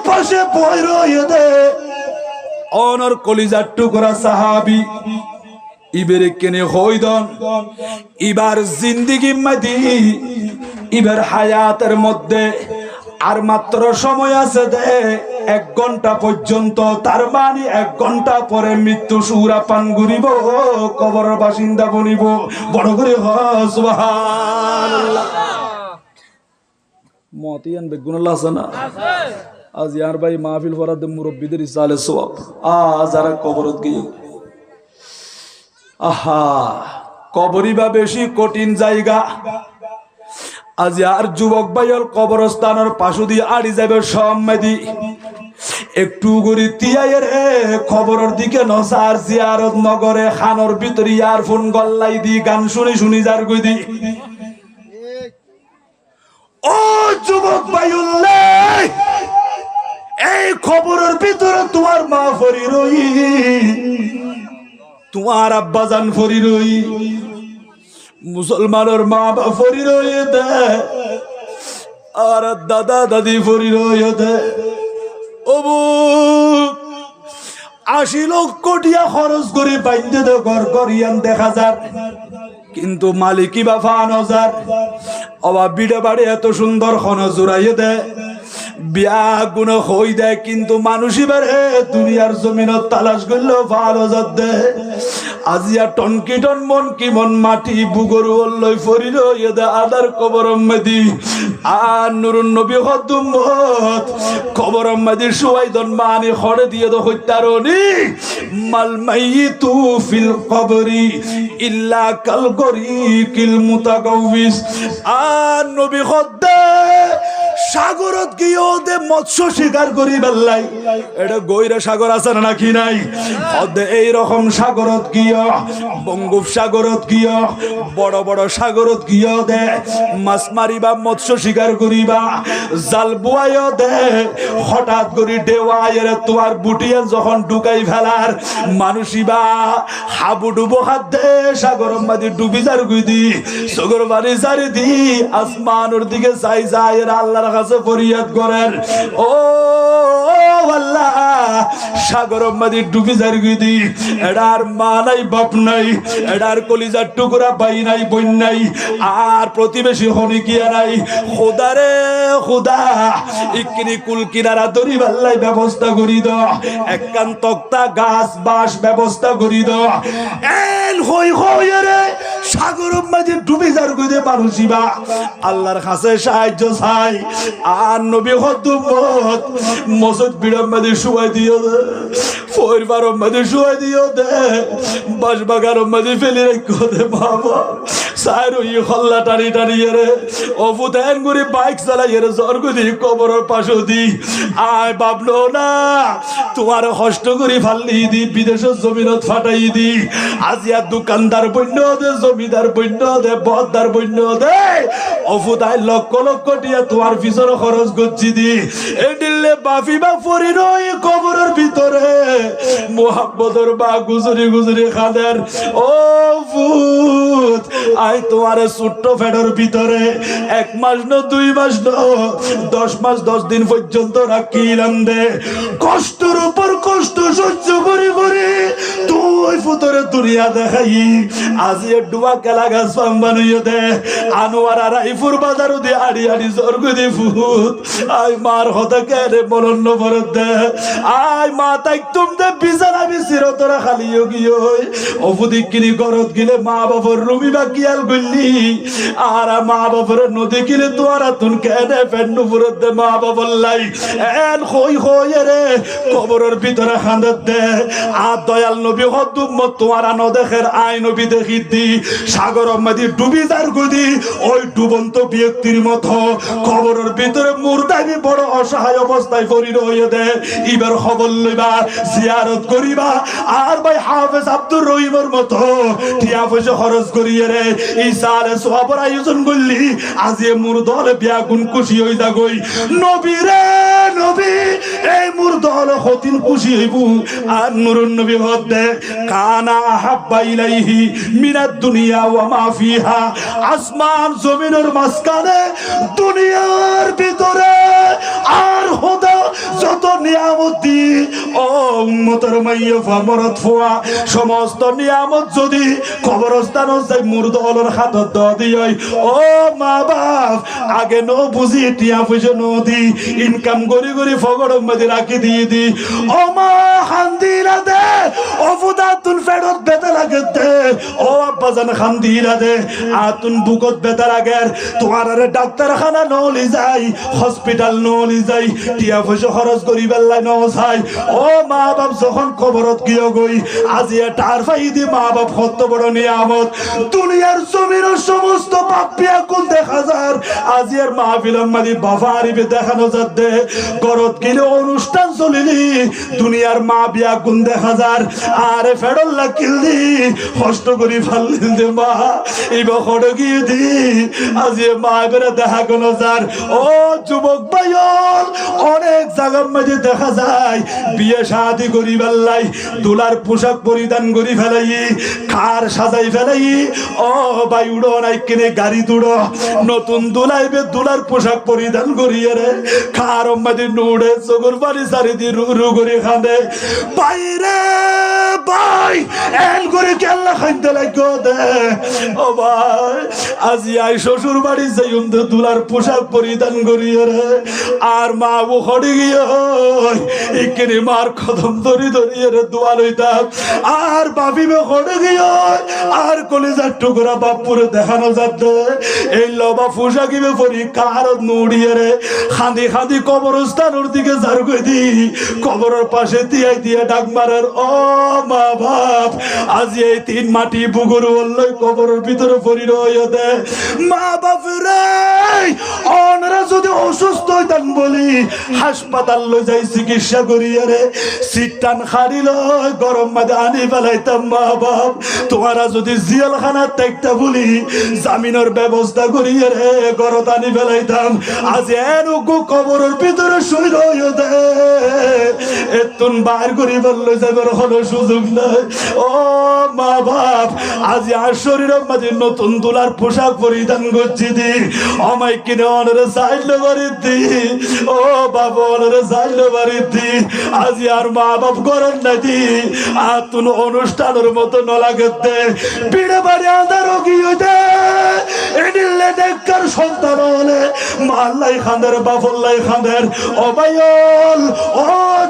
পাশে বই রয়ে দে অনর কলিজার টুকরা সাহাবি ইবেরে কেনে হইদন ইবার জিন্দিগি মাদি ইবার হায়াতের মধ্যে আর মাত্র সময় আছে দে 1 ঘন্টা পর্যন্ত, তার মানে 1 ঘন্টা পরে মৃত্যু সুরা পান ঘুরিব, কবরের বাসিন্দা বনিব। বড় করে সুবহানাল্লাহ। মতিয়ান বেগুনাল্লাহ আছে না? আজ ইয়ার ভাই মাহফিল ফরাদ মুরব্বীদের ইসালে সওয়াব আজ আর কবরত গিয়ে আহা কবরই বা বেশি কঠিন জায়গা। আজ আর যুবক ভাইয়ের কবরস্থানের পাশে দিয়ে আড়ি যাবে সম্মাদি একটু গরি তিয়াইয়ের খবরের দিকে নসার জিয়ারত নগরে খানোর ভিতরে ইয়ারফোন গল্লাই দি গান শুনি শুনি যার গই দি। ও যুবক ভাইউল্লাহ, এই খবরের ভিতরে তোমার মা ফরি রই, তোমার আব্বাজান ফরি রই, মুসলমানের মা বাবা ফরি রই দে, আর দাদা দাদি ফরি রই দে। ওবু 80 লক্ষ টাকা খরচ করে বাইন্দে দে ঘর করিয়ান দেখা যার, কিন্তু মালিকি বা 5000 অবা বিড়ে বাড়ি এত সুন্দর খন জোড়াইয়ে দেয়, বিয়া গুণ হই দেয়, কিন্তু মানুষই বারে দুনিয়ার জমিনত তালাশ করলো 5000 দেয়। আজিয়া টনকি টন মন কি মন মাটি বুগরু লই ফরিল ইদা আদার কবরম মেদি আর নুরুন নবী হদুমত কবরম মেদি সুয়াইদন মানি খড়ে দিয়ে দো হইতারনি মাল মাইতু ফিল কবরি ইল্লা কাল গরি কিল মুতাগাউবিস। আর নবী হদ্দে সাগরত গিয়েও দে মৎস্য শিকার করি বেল্লাই, এটা গইরা সাগর আছে নাকি নাই? এইরকম সাগরত গিয়া বঙ্গোপসাগরত গিয়া বড় বড় সাগরত গিয়া দে মাছ মারিবা মৎস্য শিকার করিবা, জাল বুয়াইও দে হঠাৎ করে ডেওয়াইয়ের তোমার বুটিয়ে যখন ঢুকাই ফেলার মানুষিবা হাবু ডুবো হাত দে সাগর মাদি ডুবি যার গুই দি সগর বাড়ি জারি দি আসমানের দিকে যাই যায় আল্লাহর কাছে ফরিয়াদ করেন, ও আল্লাহ সাগর মাদি ডুবি যার গুই দি এডার মা নাই বাপ নাই, এডার কলিজার টুকরা ভাই নাই বোন নাই, আর প্রতিবেশী হনি কিয়া নাই। খোদা রে খোদা ইকিনি কুল কিনারা দড়ি বাল্লাই ব্যবস্থা করি দাও, একখান তক্তা গাছ বাঁশ ব্যবস্থা করি দাও। এন হই হই রে সাগর মাঝে ডুবে যার কইতে মানুষিবা আল্লাহর কাছে সাহায্য চাই। আর নবী হদুমত মসজিদ বিড়ার মাঝে শুয়াই দিও দে, পরিবারের মাঝে শুয়াই দিও দে, বাস বাগানের মাঝে ফেলে রেখো দে বাবা। সাইরো ই হল্লা টানি টানি রে অবুতেন করে বাইক চালাই রে জরগুদি কবরের পাশে দি আয় বাবলো না তোমার কষ্ট করে ফাল্লি দি বিদেশের জমিনত ফাটাই দি। আজিয়া দোকানদার বন্য দে, জমিদার বন্য দে, বদ্দার বন্য দে, অফুতায় লক্ষ লক্ষ টিয়া তোমার পিছনে খরচ করছি দি। এই দিল্লে বাফি বা ফরি রই কবরের ভিতরে মোহাম্মদর বা গুজরি গুজরি খাদের। ও ফুত আই তোমার ছোট্ট ফেডের ভিতরে 1 মাস ন 2 মাস ন 10 মাস 10 দিন পর্যন্ত রাখিলাম দে, কষ্টের উপর কষ্ট সহ্য করে করে তুই ফুতরে দুনিয়া দেখাই। আজ এ ডুবা কেলা গাছ বানিয়ে দে আনোয়ার আর রাইফুর বাজারও দে আড়ি আড়ি জর্গু দে ফুত আই মার হতা কেড়ে মরন্ন ভরত দে আই মা তাই তুম দে বিছানা বিছির তোরা খালিও গিয়ে অবুদিক কিনি গরত গিলে মা বাবার রুমি বা কিয়াল গল্লি আর মা বাবার নদী কিলে তোরা তুন কেনে ফেন্নু ফুরত দে মা বাবার লাই এন হই হই রে কবরের ভিতরে খান্দত দে। আর দয়াল নবী হদুমত তোমারা ন দেখের আই নবী দেখি দি সাগর মাদি ডুবি যার গুদি ওই ডুবন্ত ব্যক্তির মতো কবরের ভিতরে মুর্দাবি বড় অসহায় অবস্থায় পরিণ হয়ে দে। এবার খবর লইবা জিয়ারত করিবা আর ভাই হাফেজ আব্দুর রহিমের মতো টিয়া পয়সা খরচ করিয়ে রে ইসালে সওয়াবের আয়োজন করলি আজ এ মুর্দলে বিয়া গুণ খুশি হই যাগই নবী রে নবী এই মুর্দলে হতিন খুশি হইব। আর নুরুন নবী হদে কানা হাব্বা ইলাইহি মিনাদ দুনিয়া ওয়া মা ফিহা, আসমান জমিনের মাঝখানে দুনিয়ার ভিতরে আর খোদা যত উম্মতের মাইয়া ফামরত ফুয়া সমস্ত নিয়ামত যদি কবরস্থান যাই মুর্দলের হাতত দ দিই ও মা বাপ আগে ন বুঝি টিয়া পয়সা নদী ইনকাম করি করি ফগড় মধ্যে রাখি দিয়ে দি ও মা খান্দিরা দে ও ফুদা তুন ফেরত বেতা লাগে দে ও আব্বা জান খান্দিরা দে আতুন বুকত বেতা লাগে তোমার ডাক্তারখানা নলি যাই হসপিটাল নলি যাই টিয়া পয়সা খরচ করি বেল্লাই ন যাই ও মা বাপ যখন কবরত গিয়ে গই আজি টার ফাই দি মা বাপ কত বড় নিয়ামত দুনিয়ার জমির সমস্ত পাপিয়া কুল দেখা যার আজি আর মাহফিল মাদি বাবা আরিবে দেখানো যাচ্ছে গরত গিলে অনুষ্ঠান চলিলি দুনিয়ার মা বিয়া গুণ দেখা যার আরে ফেডল্লা কিলদি কষ্ট করি ফাল্লিল দে মা এই বখড় গিয়ে দি আজি মা বেড়ে দেখা কোনো যার ও যুবক ভাইয়ল অনেক জায়গার মধ্যে দেখা যায় বিয়ে শাদি করি বেল্লাই দুলার পোশাক পরিধান করি ফেলাই কার সাজাই ফেলাই ও ভাই উড়ো নাই কিনে গাড়ি তুড়ো নতুন দুলাইবে দুলার পোশাক পরিধান করিয়ে রে কার মধ্যে নুড়ে চোখের বাড়ি চারিদি রু রু করে খাঁদে বাইরে ভাই এন করে কেল্লা খাইতে লাগো দে ও ভাই আজি আই শ্বশুর বাড়ি যাই দুলার পোশাক পরিধান করিয়ে রে আর মা ও খড়ি গিয়ে এখানে মার কদম ধরি ধরিয়ে রে দোয়া লইতাম আর বাবিবে খড়ে গিয়ে আর কলেজার টুকরা বাপুরে দেখানো যাচ্ছে এই লবা পোশাকিবে পরি কার নুড়িয়ে রে খাঁদি খাঁদি কবরস্থানের দিকে যার কই দি কবরের পাশে তিয়াই দিয়ে ডাক মারার ও মা বাপ আজি এই তিন মাটি বুগুর ওল্লই কবরের ভিতরে পরি রয়ে দে মা বাপ রে অনরা যদি অসুস্থ হইতাম বলি হাসপাতাল লই যাই চিকিৎসা করিয়ে রে সিটান খাড়িল গরম মাঝে আনি ফেলাইতাম মা বাপ তোমারা যদি জিয়ালখানা দেখতে বলি জামিনের ব্যবস্থা করিয়ে রে গরত আনি ফেলাইতাম আজ এরকম কবরের ভিতরে শুই রয়ে দে এতুন বাইর করি বললে যাবার কোনো সুযোগ নাই ও মা বাপ আজ আর শরীরের মাঝে নতুন দুলার পোশাক পরিধান করছি দি আমায় কিনে অনরে চাইলে বাড়ির দি ও বাবা অনরে চাইলে বাড়ির দি আজি আর মা বাপ করেন না দি আর তুন অনুষ্ঠানের মতো নলাগে দে বিড়ে বাড়ি আদারও গিয়ে দে এডিলে দেখার সন্তান হলে মাল্লাই খাঁদের বাফল্লাই খাঁদের ও ভাইয়ল ও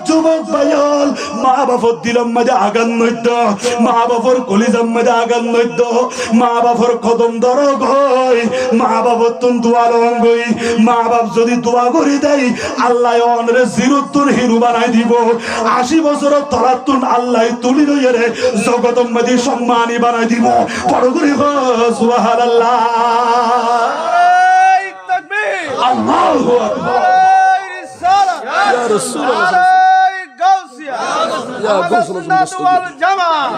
যুবক ভাইয়ল মা বাপর দিলাম মাঝে আগান নৈদ্য মা বাপর কলিজাম মাঝে আগান নৈদ্য মা বাপর কদম ধর গই মা বাপর তুন দোয়া লঙ্গই মা বাপ যদি দোয়া করি দেয় আল্লাহ অনরে জিরুত্তুর হিরু বানাই দিব 80 বছরের তলাতুন আল্লাহ তুলি রইয়ে রে জগতম মাঝে সম্মানী বানাই দিব বড় করে সুবহানাল্লাহ আল্লাহু আকবার ইয়া রাসূলুল্লাহ ইয়া গাউসিয়া ওয়াল জামাত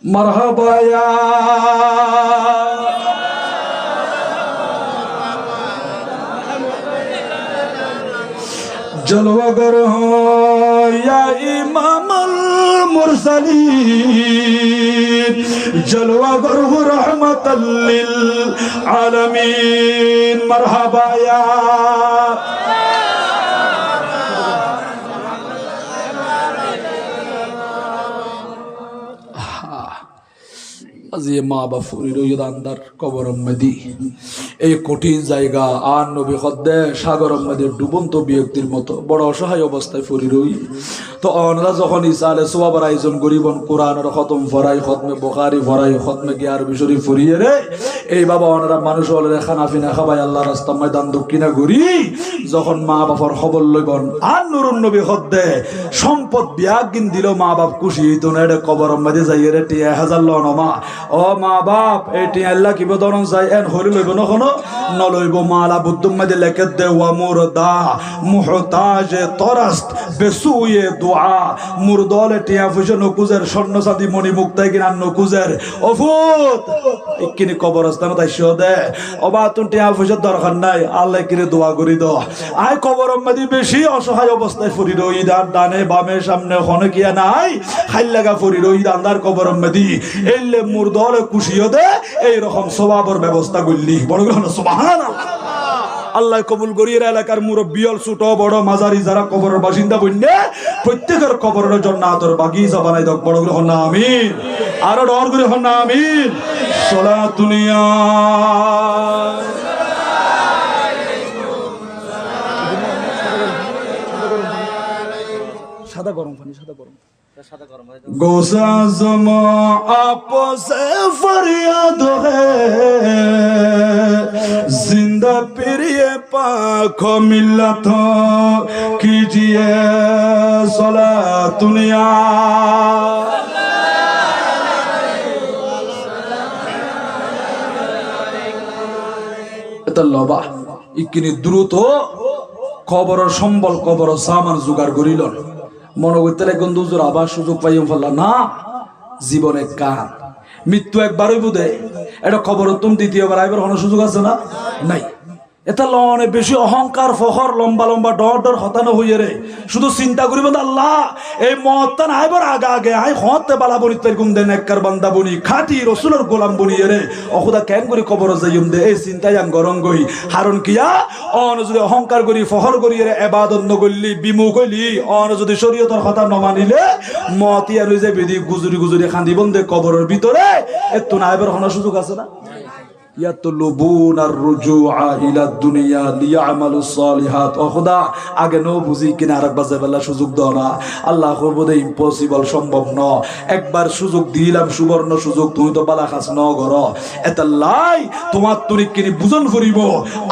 মারহাবা ইয়া জলওয়াগর ইয়া ইমামুল মুরসালিন জলওয়াগর রাহমাতাল লিল আলামিন মারহাবা ইয়া আজি মা বাপুরির দান্দার কবরম মেদি এই কঠিন জায়গা আর নবী খদ্দে সাগরম মেদির ডুবন্ত ব্যক্তির মতো বড় অসহায় অবস্থায় ফুরি রই তো অনরা যখন ইসালে সোয়াবার আয়োজন করিবন কোরআনের খতম ফরাই খতমে বুখারী ফরাই খতমে গিয়ার বিশরি ফুরিয়ে রে এই বাবা অনরা মানুষ হলে খানা পিনা খাবাই আল্লাহ রাস্তা ময়দান দক্ষিণা ঘুরি যখন মা বাবার খবর লইবন আর নুরুন নবী খদ্দে সম্পদ বিয়াগিন দিল মা বাপ খুশি হইতো না এটা কবরম মেদি যাইয়ে রে 1000 লন মা ও মা বাপ এটি আল্লাহ কি বদরন চাই এন হরি লইব নখনো নলইব মালা বুদ্দুম মধ্যে লেখে দে ওয়া মুরদা মুহতাজ তরাস্ত বেসুয়ে দোয়া মুরদলে টিয়া ফুজে নকুজের স্বর্ণ সাদি মণি মুক্তাই কিনা নকুজের অফুত ইকিনি কবরস্থান তাইছো দে অবা তুন টিয়া ফুজের দরকার নাই আল্লাহ কিরে দোয়া করি দো আই কবরম মধ্যে বেশি অসহায় অবস্থায় ফুরি রই দান ডানে বামে সামনে হনে কিয়া নাই খাইল লাগা ফুরি রই দান্দার কবরম মধ্যে এলে মুরদলে খুশিও দে এই রকম সওয়াবের ব্যবস্থা করলি বড় গ্রহণ সুবহানাল্লাহ আল্লাহ কবুল করিয়ে এলাকার মুরব্বী ছোট বড় মাঝারি যারা কবরের বাসিন্দা বন্যে প্রত্যেকের কবরের জন্য আতর বাগিচা বানাই দাও বড় করে হন না আমিন আরো ডর করে হন না আমিন সালাতুনিয়া সাদা গরম পানি সাদা গরম गोसा जमा आपस फरियाद है जिंदा प्रिय पाक मिल्लत कीजिए सलातुनिया লবা ইকিনি দ্রুত খবর সম্বল খবর সামান জোগাড় করিল মনে করতে লাগুন দুজোর আবার সুযোগ পাইম ফেললাম না জীবনে কান মৃত্যু একবারই বোধে এটা খবর তুমি দ্বিতীয়বার আইবার কোনো সুযোগ আছে না নাই এটা লনে বেশি অহংকার ফখর লম্বা লম্বা ডর ডর হতানো হইয়ে রে শুধু চিন্তা করিব আল্লাহ এই মহত্তান আইবার আগে আগে আই হতে বালা বনি তাই গুম দেন এককার বান্দা বনি খাটি রসুলের গোলাম বনি রে অখুদা কেন করি খবর যাইম দে এই চিন্তায় আং গরম গই হারণ কিয়া অন যদি অহংকার করি ফখর করি রে ইবাদত নগলি বিমুখ হইলি অন যদি শরীয়তের কথা ন মানিলে মতিয়া লই যে বিধি গুজুরি গুজুরি খান্দি বন্ধে কবরের ভিতরে এত না আইবার হনার সুযোগ আছে না ইয়াতুলুবুন আর-রুজুআ ইলা দুনিয়া লিয়ামালুস সালিহাত ও খোদা আগে নো বুঝি কিনা আরেকবার যাবেলা সুযোগ দাও না আল্লাহ কবুদে ইম্পসিবল সম্ভব ন একবার সুযোগ দিলাম সুবর্ণ সুযোগ তুমি তো বালা খাস ন গর এত লাই তোমার তুরি কিনি বুঝন করিব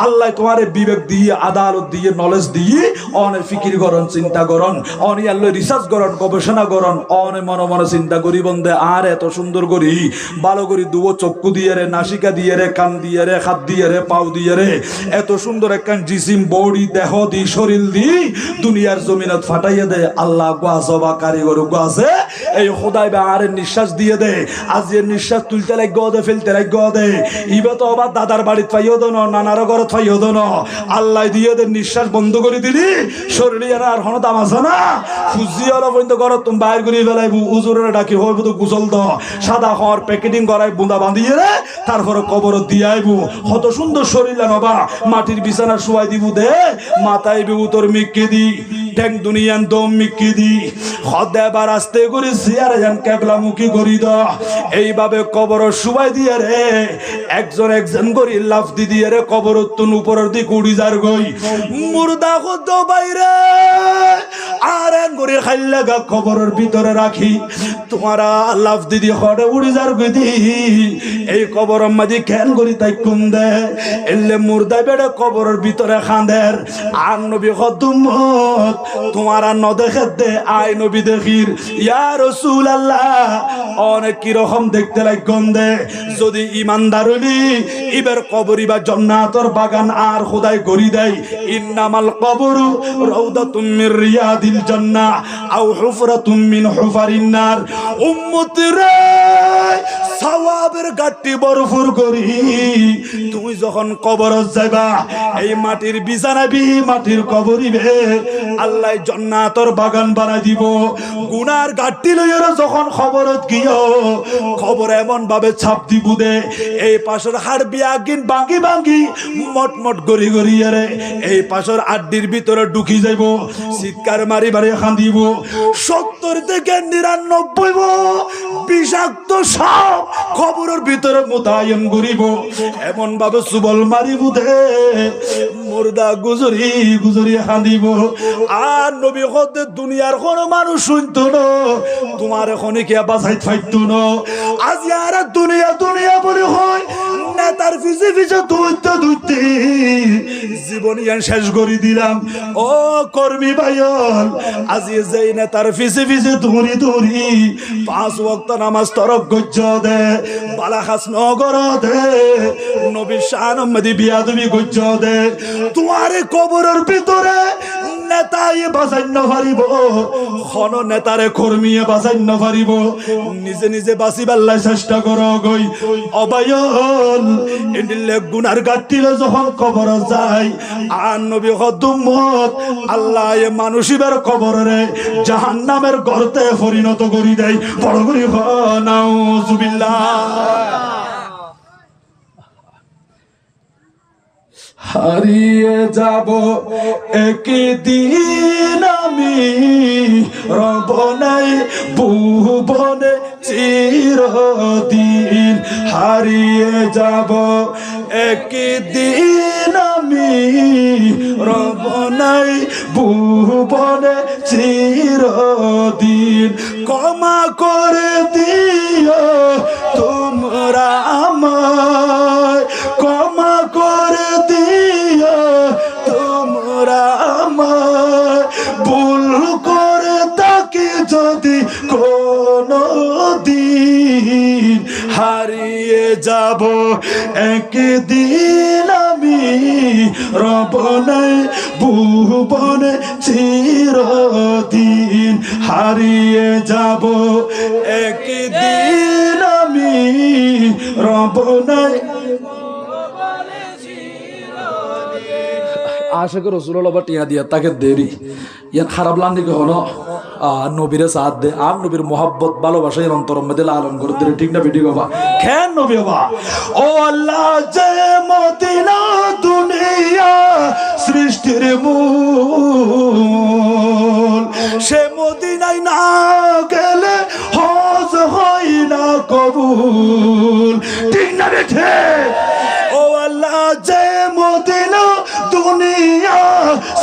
আল্লাহ তোমারে বিবেক দিয়ে আদালত দিয়ে নলেজ দিয়ে অনে ফিকির করন চিন্তা করন অনে আল্লাহ রিসার্চ করন গবেষণা করন অনে মনে মনে চিন্তা করি বন্ধে আর এত সুন্দর করি ভালো করি দুও চক্ষু দিয়ে রে নাসিকা দিয়ে রে কান দিয়ে রে হাত দিয়ে রে পাও দিয়ে রে এত সুন্দর একখান জিসিম বডি দেহ দি শরীর দি দুনিয়ার জমিনত ফাটাইয়া দে আল্লাহ গোয়াসবা কারিগর গোয়াছে এই খোদাই বা আরে নিঃশ্বাস দিয়ে দে আজ এর নিঃশ্বাস তুলতে লাগ দে ফেলতে লাগ দে ইবে তো আবার দাদার বাড়িতে পাইও দন নানার ঘরে পাইও দন আল্লাহ দিয়ে দে নিঃশ্বাস বন্ধ করে দিলি শরীরে আর হন দাম আছে না ফুজি হলো বন্ধ করো তুমি বাইর করে ফেলাইবু উজুরের ডাকি হইব তো গুসল দ সাদা হর প্যাকেটিং করাই বুঁদা বাঁধিয়ে রে তারপরে কবর দিয়ে আইবু কত সুন্দর শরীর নবা মাটির বিছানা শুয়াই দিব দে মাথায় বিবু তোর মিক্কি দি ট্যাং দুনিয়ান দম মিক্কি দি খদে বার আস্তে করে সিয়ারে যান কেবলা মুখী করি দ এইভাবে কবর শুয়াই দিয়ে রে একজন একজন করে লাফ দি দিয়ে রে কবর তুন উপরের দিক উড়ি যার গই মুর্দা খদ বাইরে আর করে খাইলে গা কবরের ভিতরে রাখি তোমারা লাফ দিদি হড়ে উড়ি যার গই দি এই কবর মাঝে খেয়াল করি তাই কুম দে এলে মুর্দা বেড়ে কবরের ভিতরে খাঁদের আর নবী খদুমত তোমার ন দেখে দে আয় নবী দেখির ইয়া রাসূলুল্লাহ অনেক কিরকম দেখতে লাগন দে যদি ইমানদার হলি ইবের কবরি বা জান্নাতের বাগান আর খোদাই করি দেয় ইন্নামাল কবরু রাউদাতুম মির রিয়াদিল জান্নাহ আও হুফরাতুম মিন হুফারিন নার উম্মতি রে সওয়াবের গাট্টি ভরপুর করি তুমি যখন কবরত যাবা এই মাটির বিছানা বি মাটির কবরিবে আল্লাহ জান্নাতের বাগান বানাই দিব গুনার গাট্টি লইরা যখন খবরত গিयो খবর এমন ভাবে ছাপ দিব দে এই পাশের হাড় বিয়াগিন ভাঙি ভাঙি মটমট গরি গরি রে এই পাশের আড্ডির ভিতরে ঢুকি যাইব চিৎকার মারি মারি কাঁদিব 70 থেকে 99 বিষাক্ত সাপ খবরের ভিতরে মোতায়েন করিব এমন ভাবে সুবল মারিব দে মুর্দা গুজরি গুজরি কাঁদিব আর নবী কত দুনিয়ার কোন মানুষ শুনতো না তোমার এখনই কে বাঁচাইতে পাইতো না আজ আর দুনিয়া দুনিয়া বলে হয় নেতার পিছে পিছে দুইতে জীবন ইয়ান শেষ করে দিলাম ও কর্মী ভাইয়ল আজ যেই নেতার পিছে পিছে দৌড়ি 5 ওয়াক্ত নামাজ তরক গজ্জ দে বালা খাস নগর দে নবী শান মদি বিয়াদবি গজ্জ দে তোমারে কবরের ভিতরে নেতাই বাঁচাই না পারিব খন নেতারে কর্মীয়ে বাঁচাই না পারিব নিজে নিজে বাঁচিবার চেষ্টা করো গই অবায়ল এন্ডিলে গুনার গাট্টিলে যখন কবর যায় আর নবী খদুমত আল্লাহ এ মানুষিবার কবরে জাহান্নামের গর্তে পরিণত করি দেয় বড় করে নাউজুবিল্লাহ হারিয়ে যাব একদিন আমি রব নাই ভুবনে চিরদিন হারিয়ে যাব একদিন আমি রব নাই ভুবনে চিরদিন ক্ষমা করে দিও তোমরা আমায় ক্ষমা করে দিও তোমরা আমায় ভুল করে তাকে যদি কোনো দিন হারিয়ে যাব একদিন আমি রব নাই ভুবনে চিরদিন হারিয়ে যাব একদিন আমি রব নাই আশিক রাসূলুল্লাহ টিয়া দিয়া তাকে দেরি ইয়ান খারাপ লাগনি কি হলো নবীরে সাথ দে আর নবীর মোহাব্বত ভালোবাসা এর অন্তরের মধ্যে লালন করে দে ঠিক না বেটি বাবা কেন নবী বাবা ও আল্লাহ যে মদিনা দুনিয়া সৃষ্টির মূল সে মদিনায় না গেলে হজ হয় না কবুল ঠিক না বেঠে ও আল্লাহ যে মদিনা দুনিয়া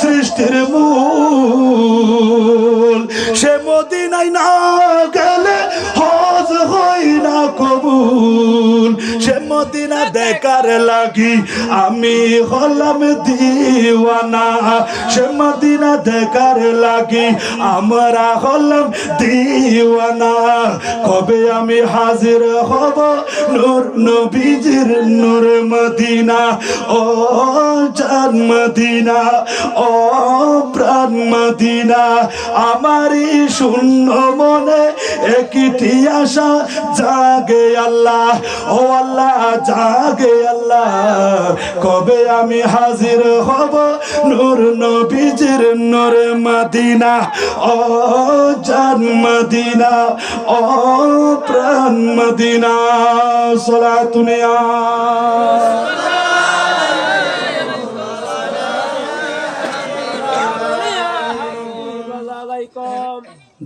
সৃষ্টির মূল সে মদিনায় না গেলে হজ হয় না কবুল সে মদিনা দেখার লাগি আমি হলাম দিওয়ানা সে মদিনা দেখার লাগি আমরা হলাম দিওয়ানা কবে আমি হাজির হব নূর নবীজির নূর মদিনা ও জান মদিনা ও প্রাণ মদিনা আমারই শূন্য মনে একটি আশা জাগে আল্লাহ ও আল্লাহ জাগে আল্লাহ কবে আমি হাজির হব নূর নবীজির নূর মদিনা ও জান মদিনা ও প্রাণ মদিনা সালাতুনিয়া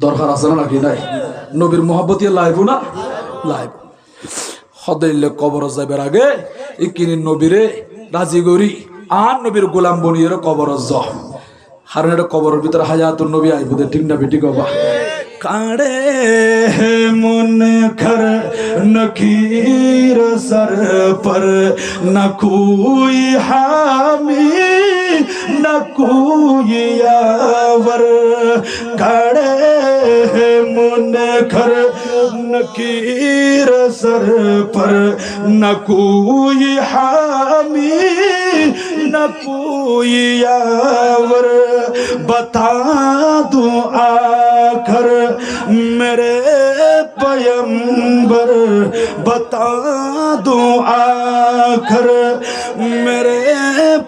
দরকার আছে না নাকি নাই নবীর মোহাব্বতি লাইব না লাইব হদাইলে কবর যাইবার আগে ইকিনি নবীরে রাজি করি আর নবীর গোলাম বনিয়ে কবর য হারণ এটা কবরের ভিতরে হায়াতুন নবী আইব দে ঠিক না বেটি কবা কাড়ে মন খর নকির সর পর ন কোই হামি न कोई यावर काड़े मुन खर नकीर सर पर न कोई हामी न कोई यावर बता दूं आखर मेरे पैगंबर बता दूं आखर मेरे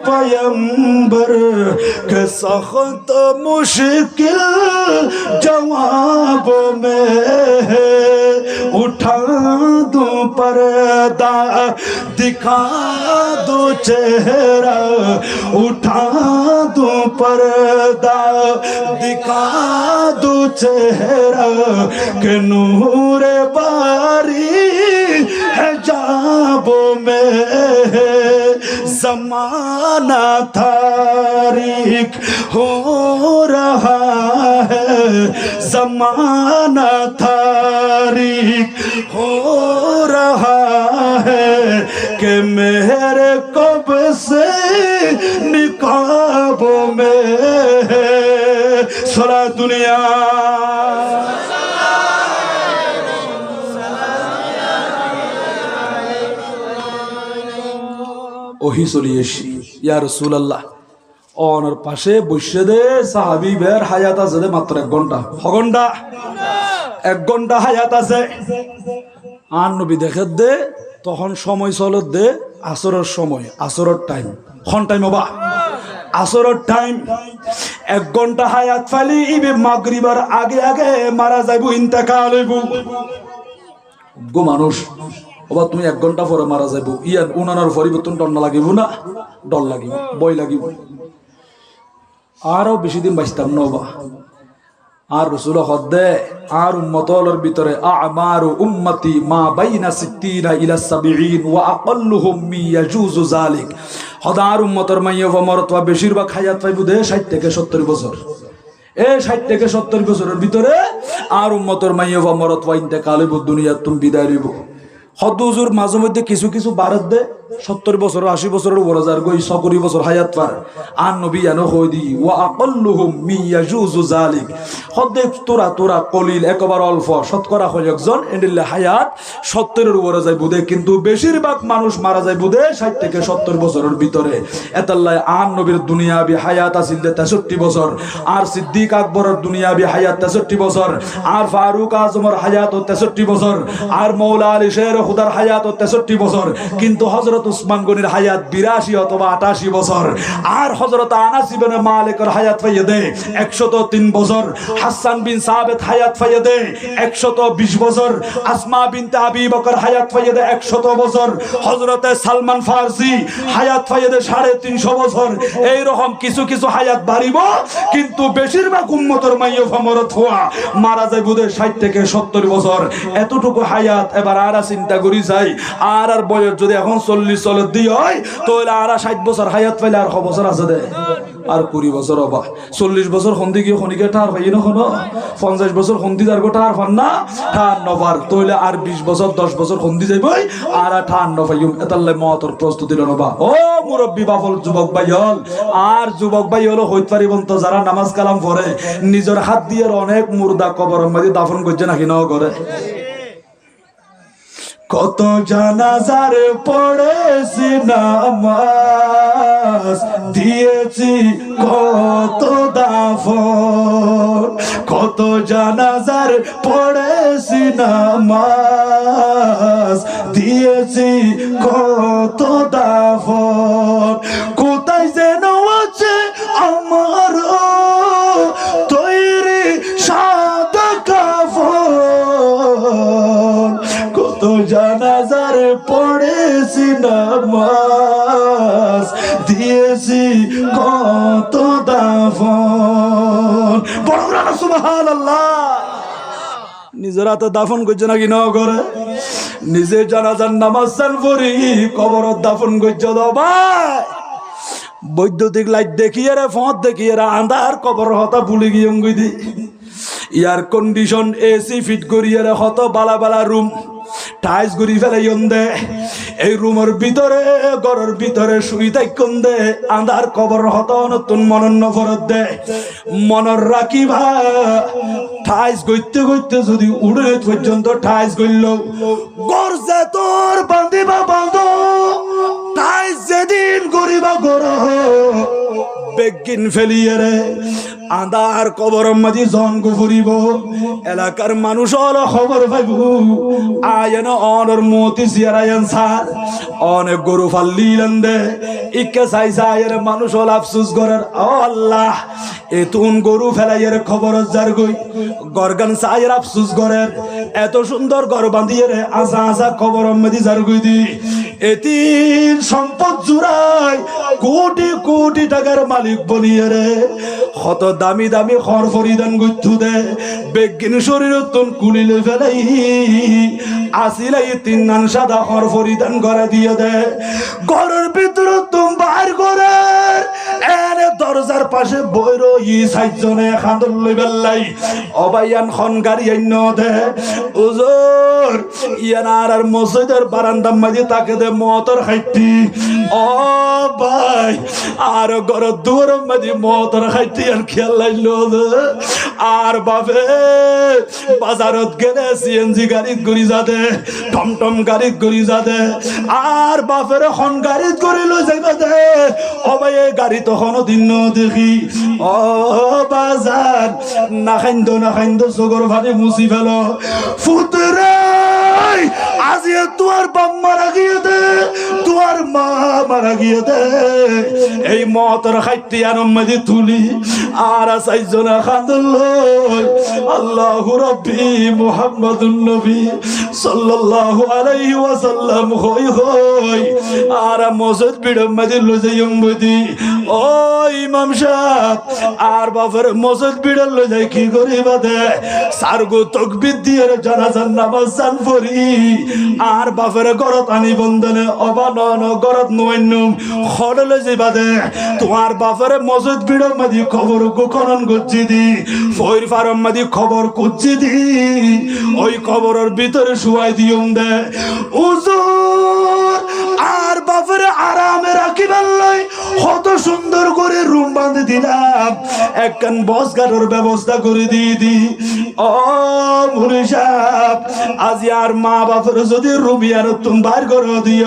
पैगंबर के सख्त मुश्किल जवाबों में उठा दूं पर्दा दिखा दो चेहरा उठा दूं पर्दा दिखा दो चेहरा के नूर बारी है जाबों में ज़माना तारीख हो रहा है ज़माना तारीख हो रहा है कि मेरे कब से निकाबों में है सारा दुनिया ওহি চলি এসি ইয়া রাসূলুল্লাহ অনর পাশে বসে দে সাহাবী বের হায়াত আছে দে মাত্র 1 ঘন্টা 1 ঘন্টা হায়াত আছে আর নবী দেখে দে তখন সময় চলে দে আসরের সময় আসরের টাইম কোন টাইম বাবা আসরের টাইম 1 ঘন্টা হায়াত ফালি ইবে মাগরিবার আগে আগে মারা যাইবো ইন্তেকাল হইব গো মানুষ ওবা তুমি 1 ঘন্টা পরে মারা যাইব ইয়ান উনানোর পরিবর্তন ডর লাগিব না ডর লাগিব বই লাগিব আরো বেশি দিন বাঁচতাম না ওবা আর রাসূল হদ্দে আর উম্মতর ভিতরে আমারু উম্মতি মা বাইনা 60 ইলা 70 ওয়া আকাল্লুহুম মি ইয়াজুজু যালিক হদার উম্মতর মাইয়া মরতবা বেশিরভাগ হায়াত পাইবো দে 60 থেকে 70 বছর এই 60 থেকে 70 বছরের ভিতরে আর উম্মতর মাইয়া মরতবা ইন্তেকাল হইব দুনিয়া তুমি বিদায় হইব হদুজুর মাঝে মধ্যে কিছু কিছু বারত দে 70 বছর 80 বছরের উপর যার গই 100 বছর হায়াত পার আর নবী জানো কই দি ওয়া আকাল্লুহুম মি ইয়াজুজু যালিক হদে তোরা কলিল একবার অল্প শতকরা কয়েকজন এন্ডিলে হায়াত 70 এর উপরে যায় বুদে কিন্তু বেশিরভাগ মানুষ মারা যায় বুদে 60 থেকে 70 বছরের ভিতরে এতাল্লাহ আর নবীর দুনিয়াবি হায়াত আছিল 63 বছর আর সিদ্দিক আকবরের দুনিয়াবি হায়াত 63 বছর আর ফারুক আজমের হায়াত 63 বছর আর মাওলা আলী শের খুদার হায়াত 63 বছর কিন্তু হযরত উসমান গনির হায়াত 82 অথবা 88 বছর আর হযরত আনাস ইবনে মালিকের হায়াত পাইয়ে দে 103 বছর হাসান বিন সাবিত হায়াত পাইয়ে দে 120 বছর আসমা বিনতে আবি বকর হায়াত পাইয়ে দে 100 বছর হযরত সালমান ফারসি হায়াত পাইয়ে দে 350 বছর এই রকম কিছু কিছু হায়াত বাড়িব কিন্তু বেশিরভাগ উম্মতের মাইয়া ফমরত হওয়া মারা যায় বুদে 60 থেকে 70 বছর এতটুকু হায়াত এবার আর চিন্তা করি যাই আর বয়স যদি এখন 40 চলে দিয়ে হয় তাহলে আর 60 বছর হায়াত পাইলে আর ক বছর আছে দে আর 20 বছর হবা 40 বছর খন্দি গিয়ে খনিকে ঠার পাই না কোনো 50 বছর খন্দি যার গো ঠার পান না ঠার নবার তাহলে আর 20 বছর 10 বছর খন্দি যাইবই আর ঠার নপাইম এতাল্লে মতর প্রস্তুতি নবা ও মুরব্বি বাফল যুবক ভাই হল আর যুবক ভাই হলো হইতে পারিবন তো যারা নামাজ কালাম পড়ে নিজের হাত দিয়ে অনেক মুর্দা কবরের মধ্যে দাফন করছে নাকি ন করে কত জানাজার পড়েছি নামাজ দিয়েছি কত দাফন কত জানাজার পড়েছি নামাজ দিয়েছি কত দাফন কোথায় যেন আছে আমার তৈরি সাদা কাফন কত জানাজার পড়েছি নামাজ দিয়েছি কত দাফন বড় বড় সুবহানাল্লাহ নিজের হাতে দাফন করছে নাকি ন করে নিজে জানাজার নামাজ চান পড়ি কবরত দাফন করছে দাও ভাই বৈদ্যুতিক লাইট দেখিয়ে রে ফোঁত দেখিয়ে রে আন্ধার কবর হতা ভুলে গিয়ে অঙ্গুই দি এয়ার কন্ডিশন এসি ফিট করিয়ে রে হত বালা বালা রুম টাইস ঘুরি ফেলে দে এই রুমের ভিতরে ঘরের ভিতরে শুই থাকুন দে আন্ধার কবর হত নতুন মনন্য ফরত দে মনের রাখিবা টাইস গইতে গইতে যদি উড়ে পর্যন্ত টাইস গইল গরজে তোর বান্ধিবা বান্ধ টাইস যেদিন গরিবা গর বেগিন ফেলিয়ে রে আন্ধার কবর মাঝি জঙ্গ ফুরিব এলাকার মানুষ হল খবর পাইব আয়ন অনর মতি সিয়ারায়ন সার অনেক গরু ফাল্লিলেন দে ইকে চাই চাইয়ের মানুষ হল আফসুস করার ও আল্লাহ এতুন গরু ফেলাইয়ের খবর যার গই গরগান চাইয়ের আফসুস করের এত সুন্দর ঘর বাঁধিয়ে রে আসা আসা খবর মাঝি যার গই দি এতিন সম্পদ জুড়াই কোটি কোটি টাকার মালিক বনিয়ে রে কত দামি দামি খর পরিধান করতে দে বেগিন শরীর তুন কুলিলে ফেলাই আসিলাই 3 নান সাদা খর পরিধান করে দিয়ে দে ঘরের ভিতর তুম বাইর করে এনে দরজার পাশে বইর ই সাইজনে খান্দল লই বেলাই অবাইয়ান খন গাড়ি আইন দে উজুর ইয়ানার আর মসজিদের বারান্দার মাঝে তাকে দে মতর খাইতি ও ভাই আর ঘর দুয়ার মাঝে মতর খাইতি আর খেয়াল লাইল আর বাপে বাজারত গেলে সিএনজি গাড়িত ঘুরি যাদে টমটম গাড়িত ঘুরি যাদে আর বাপের খন গাড়িত ঘুরি লই যাইবা দে ও ভাই এই গাড়ি তখন দিন দেখি ও বাজার না খাইন্দ সগর ভাবে মুছি ফেল ফুতরে আজি তোর বাপ মারা গিয়ে দে তোর মা মারা গিয়ে দে এই মতর খাইতে আনম্মদি তুলি আর সাইজনা খান্দল আল্লাহু রাব্বি মুহাম্মাদুন নবী সাল্লাল্লাহু আলাইহি ওয়াসাল্লাম হই হই আর মসজিদ বিড়ম মাঝে লজে ইমবদি ও ইমাম সাহেব আর বাফের মসজিদ বিড়ল লজে কি করিবা দে সারগো তাকবীর দিয়ে জানাজার নামাজ সান পড়ি আর বাফের গরত আনি বন্ধনে অবানন গরত নয়নুম খড়লে যাবা দে তোমার বাফের মসজিদ বিড়ম মাঝে খবর গোখনন গজ্জি দি ফইর ফারম মাঝে খবর কুজ্জি দি ওই খবরের ভিতরে শুয়াই দিউম দে হুজুর আর বাফেরে আরামে রাখিবার লাই কত সুন্দর করে রুম বাঁধে দিলাম একখান বস গাড়োর ব্যবস্থা করে দিয়ে দি ও মুনি সাহেব আজ আর মা বাপের যদি রুবিয়ানো তুমি বার করে দিই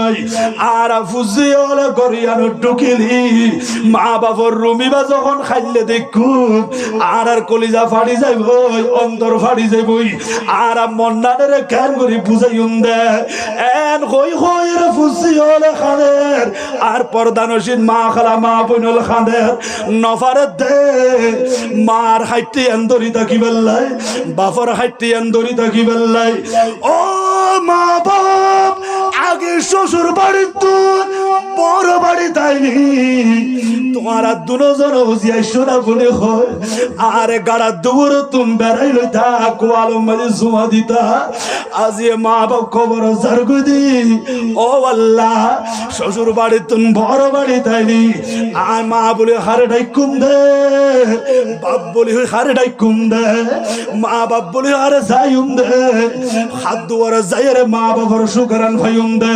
আর ফুজি হলে গরিয়ানো ঢুকিলি মা বাপর রুমিবা যখন খাইলে দেখু আর কলিজা ফাড়ি যাইব অন্তর ফাড়ি যাইব আর মন্নানের কেন করি বুঝাইম দে এন হই হই রে ফুজি হলে খানের আর পর্দানসীন মা খালা মা বইনল খানের নফারে দে মার হাইতে এন্দরি তাকি বেল্লাই বাফর হাইতে এন্দরি তাকি বেল্লাই ও মা বাপ আগে শ্বশুর বাড়ির তো বড় বাড়ি তাইনি তোমার দুজন হুজিয়াই সোনা বলে হয় আর গাড়া দূর তুমি বেড়াই লইতা কোয়ালম মাঝে জুমা দিতা আজি মা বাপ খবর জারগুদি ও আল্লাহ শ্বশুর বাড়ি তুমি বড় বাড়ি তাইনি আর মা বলে হারে ডাইকুম দে বাপ বলি হারে ডাইকুম দে মা বাপ বলি হারে যাইম দে হাত দুয়ারে যাই রে মা বাবার সুকরান ভাইম দে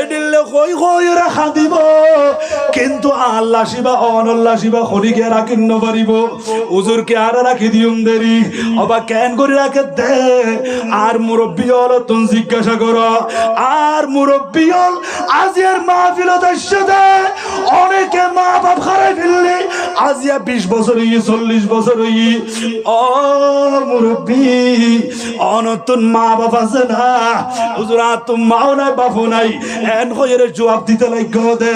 এডিলে কই কই রে খাদিব কিন্তু আল্লাহ শিবা অনল্লাহ শিবা খনিকে রাখিন ন পারিব হুজুরকে আর রাখি দিউম দেরি অবা কেন করে রাখে দে আর মুরব্বী হল তুমি জিজ্ঞাসা করো আর মুরব্বী হল আজিয়ার মাহফিল দে অনেকে মা বাপ হারাই ফেললি আজিয়া 20 বছর হই 40 বছর হই ও মুরব্বী অনতুন মা বাপ আছে না হুজুর তুমি মাও নাই বাপও নাই এন কইরে জবাব দিতে লাগো দে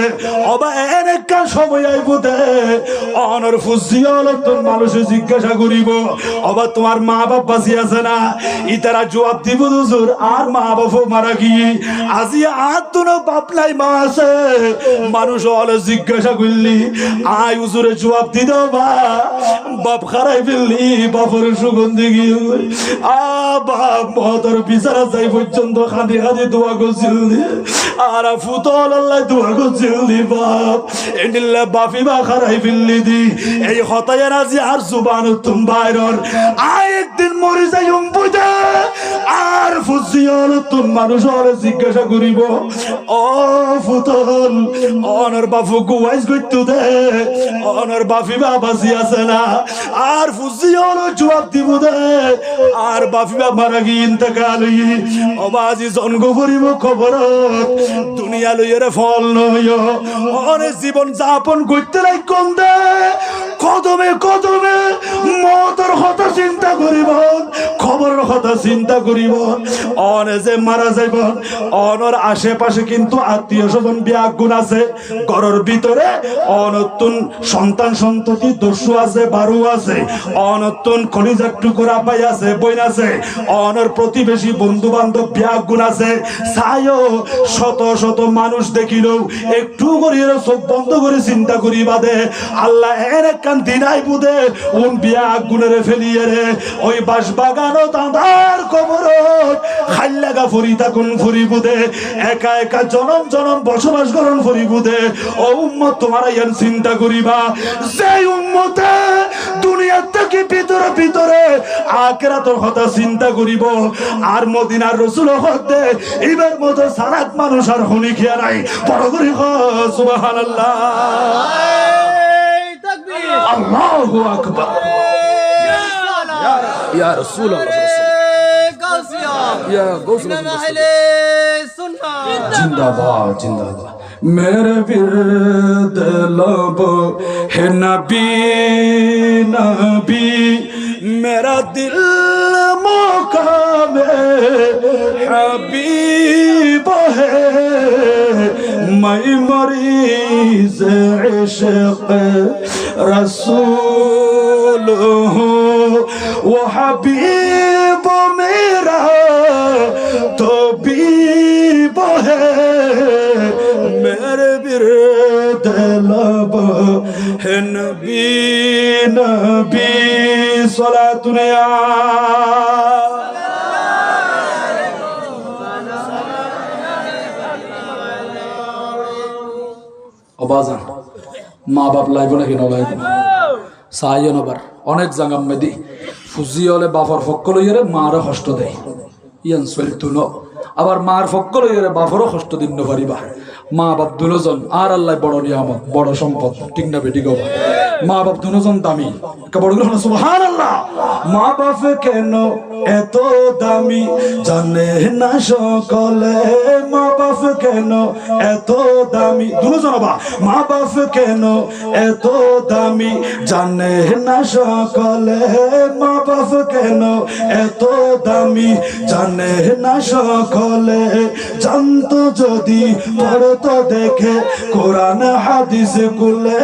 অবা এন একটা সময় আইব দে অনর ফুজিয়ল তোর মানুষ জিজ্ঞাসা করিব অবা তোমার মা বাপ বাঁচি আছে না ইতারা জবাব দিব হুজুর আর মা বাপও মারা গিয়ে আজিয়া আর তো বাপ নাই মা আছে মানুষ হলে জিজ্ঞাসা করলি আই হুজুরে জবাব দি দাও বাপ খারাই ফেললি বাপের সুগন্ধি গিয়ে বাপ মহতর বিচারা যাই পর্যন্ত খাঁদি খাঁদি দোয়া করছিল আর ফুতল আল্লাহ দোয়া করছিল বাপ এডিল্লা বাপি বা খারাই ফেললি দি এই হতায় আজি আর জুবান তুম বাইরর আই একদিন মরে যাই বুঝা আর ফুজিয়ল তুম মানুষ হলে জিজ্ঞাসা করিব ও ফুতল অনর বাপু গুয়াইস গইতু দে অনর বাপি বা বাঁচি আছে না আর ফুজিয়ল জবাব দিব দে আর বাপি বা মারা গিয়ে ইন্তেকাল হই অবাজি জন্ম করিব খবর দুনিয়া লইরে ফল নয় অনে জীবন যাপন করতে লাই কোন দে কদমে কদমে মতর কথা চিন্তা করিব খবরের কথা চিন্তা করিব অনে যে মারা যাইব অনর আশেপাশে কিন্তু আত্মীয় স্বজন বিয়াগুণ আছে ঘরের ভিতরে অনতুন সন্তান সন্ততি দস্যু আছে বারু আছে অনতুন খনিজার টুকরা পাই আছে বইন আছে অনর প্রতিবেশী বন্ধু বান্ধব বিয়াগুণ আছে ছায়ও শত শত মানুষ দেখিল একটু করে চোখ বন্ধ করে চিন্তা করি বাদে আল্লাহ এর একখান দিনাই বুদে উন বিয়াগুণের ফেলিয়ে রে ওই বাস বাগানো তাঁদার কবর খাইলাগা ফরি থাকুন ফরি বুদে একা একা জনম জনম বসবাস করুন ফরি বুদে ও উম্মত তোমার ইয়ান চিন্তা করিবা যে উম্মতে দুনিয়ার থেকে ভিতরে ভিতরে আখিরাতের কথা চিন্তা করিব আর মদিনার রাসূল হতে এবার মতো সারাত মানুষ আর হনি খেয়া নাই বড় করে সুবহানাল্লাহ তাকবীর আল্লাহু আকবার ইয়া রাসূলুল্লাহ ইয়া গাউসুল্লাহ जिंदाबाद जिंदाबाद मेरे विरद लब है नबी नबी मेरा दिल मुकाम हबीब है मैं मरीज इश्क रसूल हूँ वो हबीब मेरा तो भी बहे मेरे बिरद लब है नबी नबी सलातुनिया অবাজান মা বাপ লাইব নাকি নলাইব সাইও নবার অনেক জাঙ্গাম মেদি ফুজি হলে বাপর পক্ষ লইয়ারে মারে কষ্ট দেয় ইয়ান চলতো ন আবার মার পক্ষ লইয়ারে বাপরও কষ্ট দিন পারিবা মা বাপ দুজন আর আল্লাহ বড় নিয়ামত বড় সম্পদ ঠিক না বেটি গো মা বাপ দুজন দামি বড় সুবহানাল্লাহ মা বাপ কেন এত দামি জানে না সকলে মা বাপ কেন এত দামি দুজন বা মা বাপ কেন এত দামি জানে না সকলে মা বাপ কেন এত দামি জানে না সকলে জানতো যদি পড়তো দেখে কোরআন হাদিস গুলে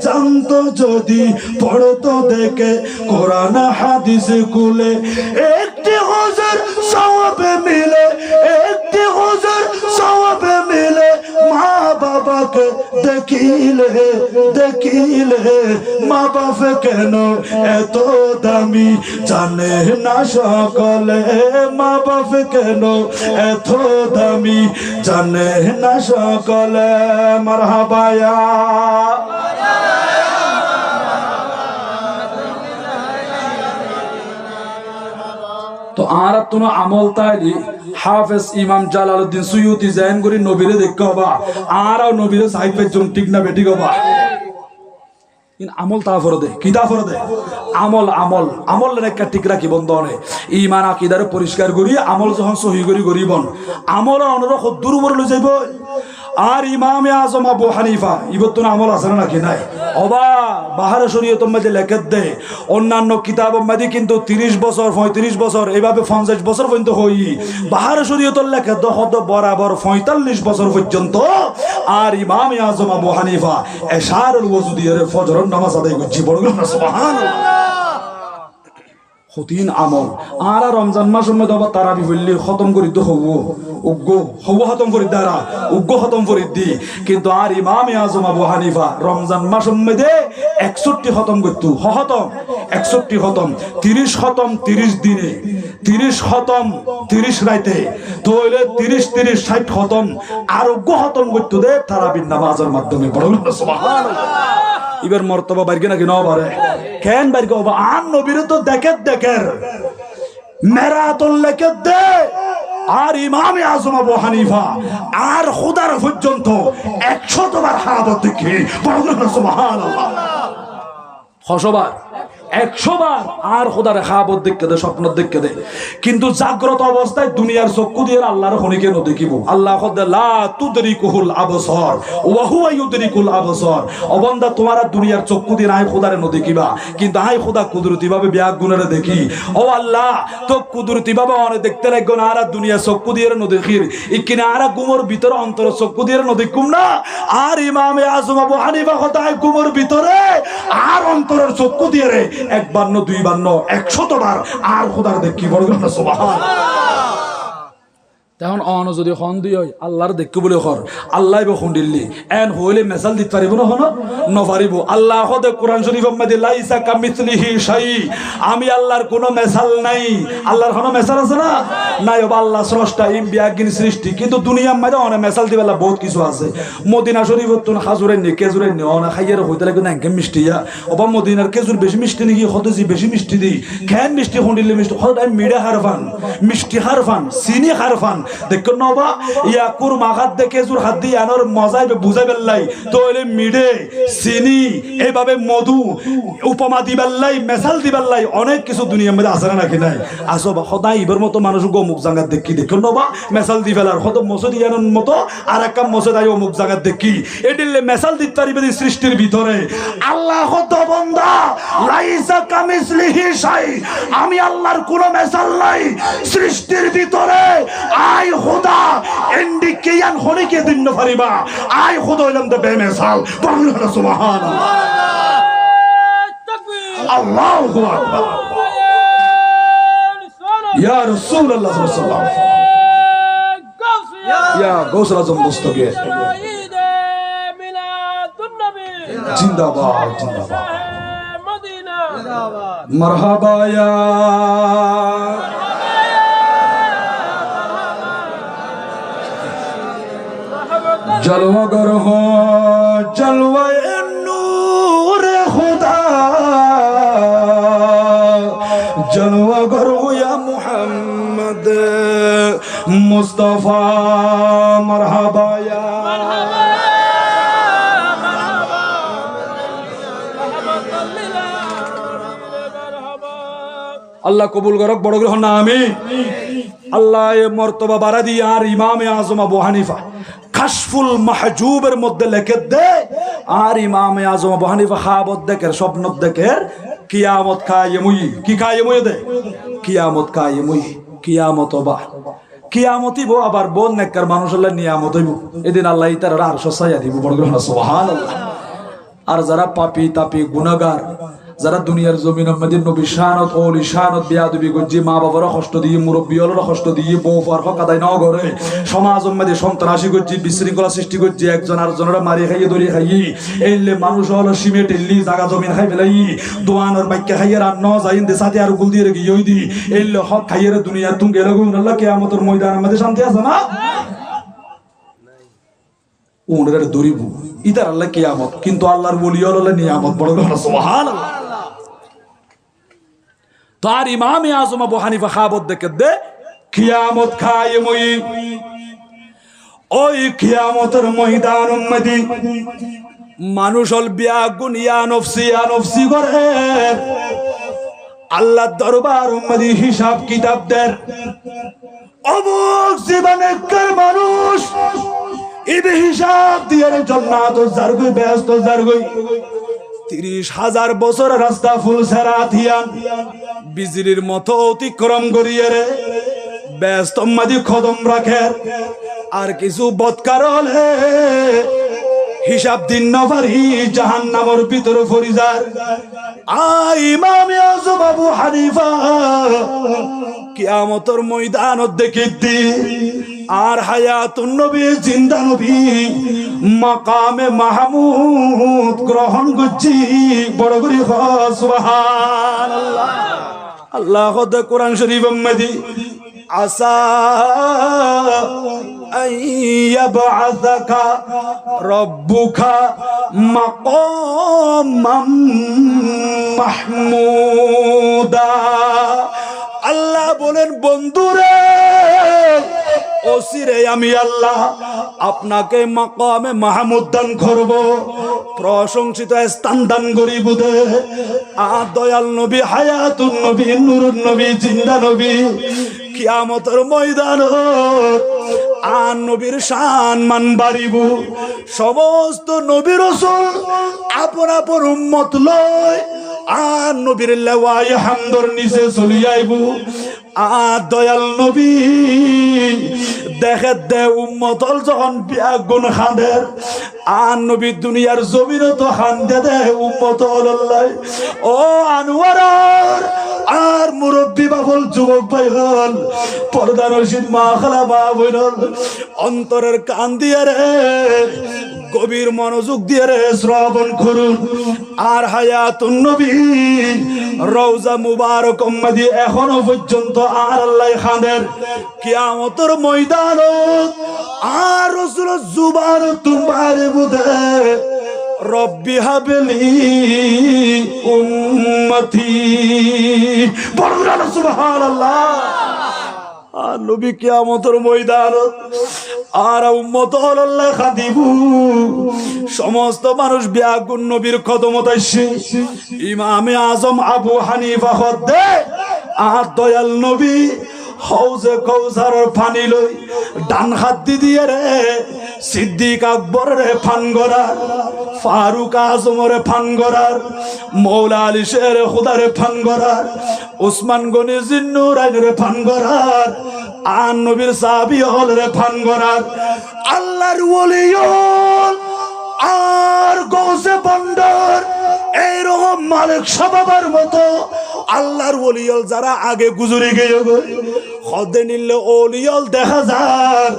জানতো যদি পড়তো দেখে কোরআন হাদিস গুলে একটি হুজুর সওয়াবে মিলে একটি হুজুর সওয়াবে মিলে মা বাবাকে দেখিলে দেখিলে মা বাপ কেন এত দামি জানে না সকলে মা বাপ কেন এত দামি জানে না সকলে মারহাবায়া তো আর তুনো আমল তাইলি হাফেজ ইমাম জালালউদ্দিন সুয়ুতি জাইন করি নবীরে দেখতে হবা আর নবীরে সাহিত্য জন ঠিক না বেটি গবা ইন আমল তা ফরদে কিতা ফরদে আমল আমল আমল রেখা ঠিক রাখি বন্ধনে ঈমান আকীদার পরিষ্কার করি আমল যখন সহি করি গরিবন আমল অনুরোধ দূর উপরে লই যাইব আর ইমামে আজম আবু হানিফা ইবতুন আমল আছে নাকি নাই অবা বাহারে শরীয়তের মধ্যে লেখত দে অন্যান্য কিতাবের মধ্যে কিন্তু 30 বছর 35 বছর এইভাবে 50 বছর পর্যন্ত হই বাহারে শরীয়তের লেখত হদ বরাবর 45 বছর পর্যন্ত আর ইমামে আজম আবু হানিফা এশারুল ওযু দিয়ে ফজরের নামাজ আদায় করছি বড় সুবহানাল্লাহ হতিন আমল আর রমজান মাসের মধ্যে আবার তারাবি বললি খতম করি তো হবো উগ্গ হবো খতম করি দ্বারা উগ্গ খতম করি দি কিন্তু আর ইমামে আজম আবু হানিফা রমজান মাসের মধ্যে 61 খতম করতো খতম 61 খতম 30 খতম 30 দিনে 30 খতম 30 রাতে তো হইলে 30 30 60 খতম আর উগ্গ খতম করতো দে তারাবির নামাজের মাধ্যমে বড় সুবহানাল্লাহ ইবার মর্তবা বাইরে নাকি নাও পারে কেন বাইরে গো আন নবীর তো দেখের মেরাতুল লেখত দে আর ইমামে আজম আবু হানিফা আর খুদার পর্যন্ত 100 বার হায়াত দেখি বড় সুবহানাল্লাহ 100 বার 100 বার আর খোদার খাবত দেখতে দে স্বপ্ন দেখতে দে কিন্তু জাগ্রত অবস্থায় দুনিয়ার চক্ষু দিয়ে আল্লাহর খনিকে ন দেখিব আল্লাহ খোদা লা তুদরিকুল আবসার ওয়া হুয়া ইউদরিকুল আবসার ও বান্দা তোমার দুনিয়ার চক্ষু দিয়ে আই খোদারে ন দেখিবা কিন্তু আই খোদা কুদরতি ভাবে বিয়াগ গুণরে দেখি ও আল্লাহ তো কুদরতি ভাবে অনে দেখতে লাগো না আর দুনিয়া চক্ষু দিয়ে ন দেখির ইকিনা আর গুমর ভিতর অন্তর চক্ষু দিয়ে ন দেখুম না আর ইমামে আজম আবু হানিফা খোদা গুমর ভিতরে আর অন্তরের চক্ষু দিয়ে একবার ন দুইবার ন 100 বার আর খোদার দেখি বড় সুবহানাল্লাহ তখন অন যদি খন দিই আল্লাহর দেখি বলে কর আল্লাহ খুন্দিল্লি এন হইলে মেসাল দিতে পারিব না হন নপারিব আল্লাহ খোদে কোরআন শরীফের মধ্যে লাইসা কামিসলিহি শাই আমি আল্লাহর কোনো মেসাল নাই আল্লাহর কোনো মেসাল আছে না নাই ও আল্লাহ স্রষ্টা ইমবিয়াগিন সৃষ্টি কিন্তু দুনিয়ার মধ্যে অনেক মেসাল দিবেলা বহুত কিছু আছে মদিনা শরীফত তুন খাজুরের নি কেজুরের নি অনেক খাইয়ার হইতে লাগে না এঙ্কে মিষ্টিয়া ওবা মদিনার কেজুর বেশি মিষ্টি নাকি হতেছি বেশি মিষ্টি দি খেন মিষ্টি খুন্দিলে মিষ্টি হত আমি মিড়ে হারফান মিষ্টি হারফান চিনি হারফান দেখো নবা ইয়া কুরমা হাত দেখে জুর হাত দিয়ে আনোর মজাইবে বুঝাই বেল্লাই তো এলে মিডে চিনি এইভাবে মধু উপমা দিবেল্লাই মেসাল দিবেল্লাই অনেক কিছু দুনিয়ার মধ্যে আছে না নাকি নাই আসো বা সদাই ইবের মতো মানুষ গো মুখ জায়গা দেখি দেখো নবা মেসাল দিবেলার কত মসজিদ ইয়ানোর মতো আর একটা মসজিদ আইও মুখ জায়গা দেখি এডিলে মেসাল দিতে পারিবে সৃষ্টির ভিতরে আল্লাহ কত বান্দা লাইসা কামিসলিহি শাই আমি আল্লাহর কোনো মেসাল নাই সৃষ্টির ভিতরে আই খোদা ইন্ডিকেয়ান হনিকে দিন পারিবা আই খোদা হইলাম দে বেমিসাল বড় সুবহানাল্লাহ আল্লাহু আকবার ইয়া রাসূলুল্লাহ সাল্লাল্লাহু আলাইহি ওয়াসাল্লাম ইয়া গৌসুল আজম দস্তগীর জিন্দাবাদ জিন্দাবাদ মারহাবা ইয়া जलवागर हो जलवाए नूर खुदा जलवागर हो या मुहम्मद मुस्तफा मरहबा या अल्लाह कबूल करक बड़ ग्रहण नामी अल्लाह मर्तबा बारा दी यार इमाम आजम अबू हनीफा কাশফুল মাহজুবের মধ্যে লিখে দে আর ইমামে আজম আবু হানিফা খাবত দেখের স্বপ্ন দেখের কিয়ামত কায়েমুই কি কায়েমুই দে কিয়ামত কায়েমুই কিয়ামত বা কিয়ামতই বো আবার বোন নেককার মানুষ হলে নিয়ামত হইব এদিন আল্লাহ তার আরশ সাইয়া দিব বড় গ্রহণ সুবহানাল্লাহ আর যারা পাপী তাপী গুনাহগার যারা দুনিয়ার জমিনের মধ্যে নবী শানত ওলি শানত বিয়াদবি করছে মা বাবার কষ্ট দিয়ে মুরব্বী হলের কষ্ট দিয়ে বউ ফার হক আদায় না করে সমাজের মধ্যে সন্ত্রাসী করছে বিশৃঙ্খলা সৃষ্টি করছে একজন আরেকজনের মারি খাইয়ে দড়ি খাইয়ে এইলে মানুষ হলো সিমেন্ট এল্লি জায়গা জমিন খাই ফেলাই দোয়ানোর বাক্যা খাইয়ে আর ন যাইন দে সাথে আর গুল দিয়ে রেখে ওই দি এইলে হক খাইয়ে দুনিয়ার তুমি গেলে আল্লাহ কিয়ামতের ময়দানের মধ্যে শান্তি আছে না উনরের দরিব ইদার আল্লাহ কিয়ামত কিন্তু আল্লাহর ওলি হলো নিয়ামত বড় সুবহানাল্লাহ তার ইমামে আজম আবু হানিফা খাবত দেখে দে কিয়ামত কায়েমই ওই কিয়ামতের ময়দান উম্মতি মানুষ হল বিয়াগুন ইয়া নফসি করে আল্লাহর দরবার উম্মতি হিসাব কিতাব দের অমুক জীবনের মানুষ ইবে হিসাব দিয়ে জান্নাত জারগই ব্যস্ত জারগই 30,000 বছর রাস্তা ফুল সারা থিয়ান বিজলির মতো অতিক্রম করিয়ে রে ব্যস্ত মাদি কদম রাখে আর কিছু বদকার হলে হিসাব দিন নভারি জাহান্নামের ভিতর ফরিজার ইমাম আজম আবু হানিফা কিয়ামতের ময়দানত দেখিতি আর হায়াতুন নবী জিন্দা নবী মাকামে মাহমুদ গ্রহণ করছি বড় করে সুবহানাল্লাহ আল্লাহ খোদা কোরআন শরীফ মধ্যে আসা আইয়াবআযাকা রাব্বুকা মাকামাম মাহমুদা আল্লাহ বলেন বন্ধুরে ওসিরে আমি আল্লাহ আপনাকে মাকামে মাহমুদ দান করব প্রশংসিত স্থান দান করিব দে দয়াল নবী হায়াতুন নবী নূরুন নবী জিন্দা নবী কিয়ামতের ময়দান আর নবীর শান মান বাড়িব সমস্ত নবী রাসূল আপন আপন উম্মত লয় আর নবীর লেওয়ায় হামদর নিচে চলি আইব আর দয়াল নবী দেখে দে উম্মতল যখন বিয়াগুন খাঁদের আর নবী দুনিয়ার জমিনে তো খান্দে দে উম্মতল আল্লাহ ও আনোয়ার আর মুরব্বী বাবুল যুবক ভাই হল পর্দা রশিদ মা খালা মা বোন অন্তরের কান দিয়ে রে গভীর মনোযোগ দিয়ে রে শ্রবণ করুন আর হায়াতুন নবী রওজা মুবারক উম্মতি এখনো পর্যন্ত আর আল্লাহ খানের কিয়ামতের ময়দান আর রাসূল জুবান তোমার বুদে রব্বি হাবলি উম্মতি বড় সুবহানাল্লাহ আর নবী কিয়ামতের ময়দান আর উম্মত আল্লাহ খাদিবু সমস্ত মানুষ বিয়াগুন নবীর কদমত আসছে ইমামে আজম আবু হানিফা হদে আর দয়াল নবী হাউজে কৌসারের পানি লই ডান হাত দিয়ে রে সিদ্দিক আকবর রে ফান গরার ফারুক আজম রে ফান গরার মৌলা আলী শের খুদারে ফান গরার উসমান গনি জিন্নুরাইন রে ফান গরার আর নবীর সাহাবী হল রে ফান গরার আল্লাহর ওলি আর গৌসে বন্দর এইরকম মালিক সাহাবার মতো আল্লাহর ওলিয়ল যারা আগে গুজরে গিয়ে খদে নিলে ওলিয়ল দেখা যায়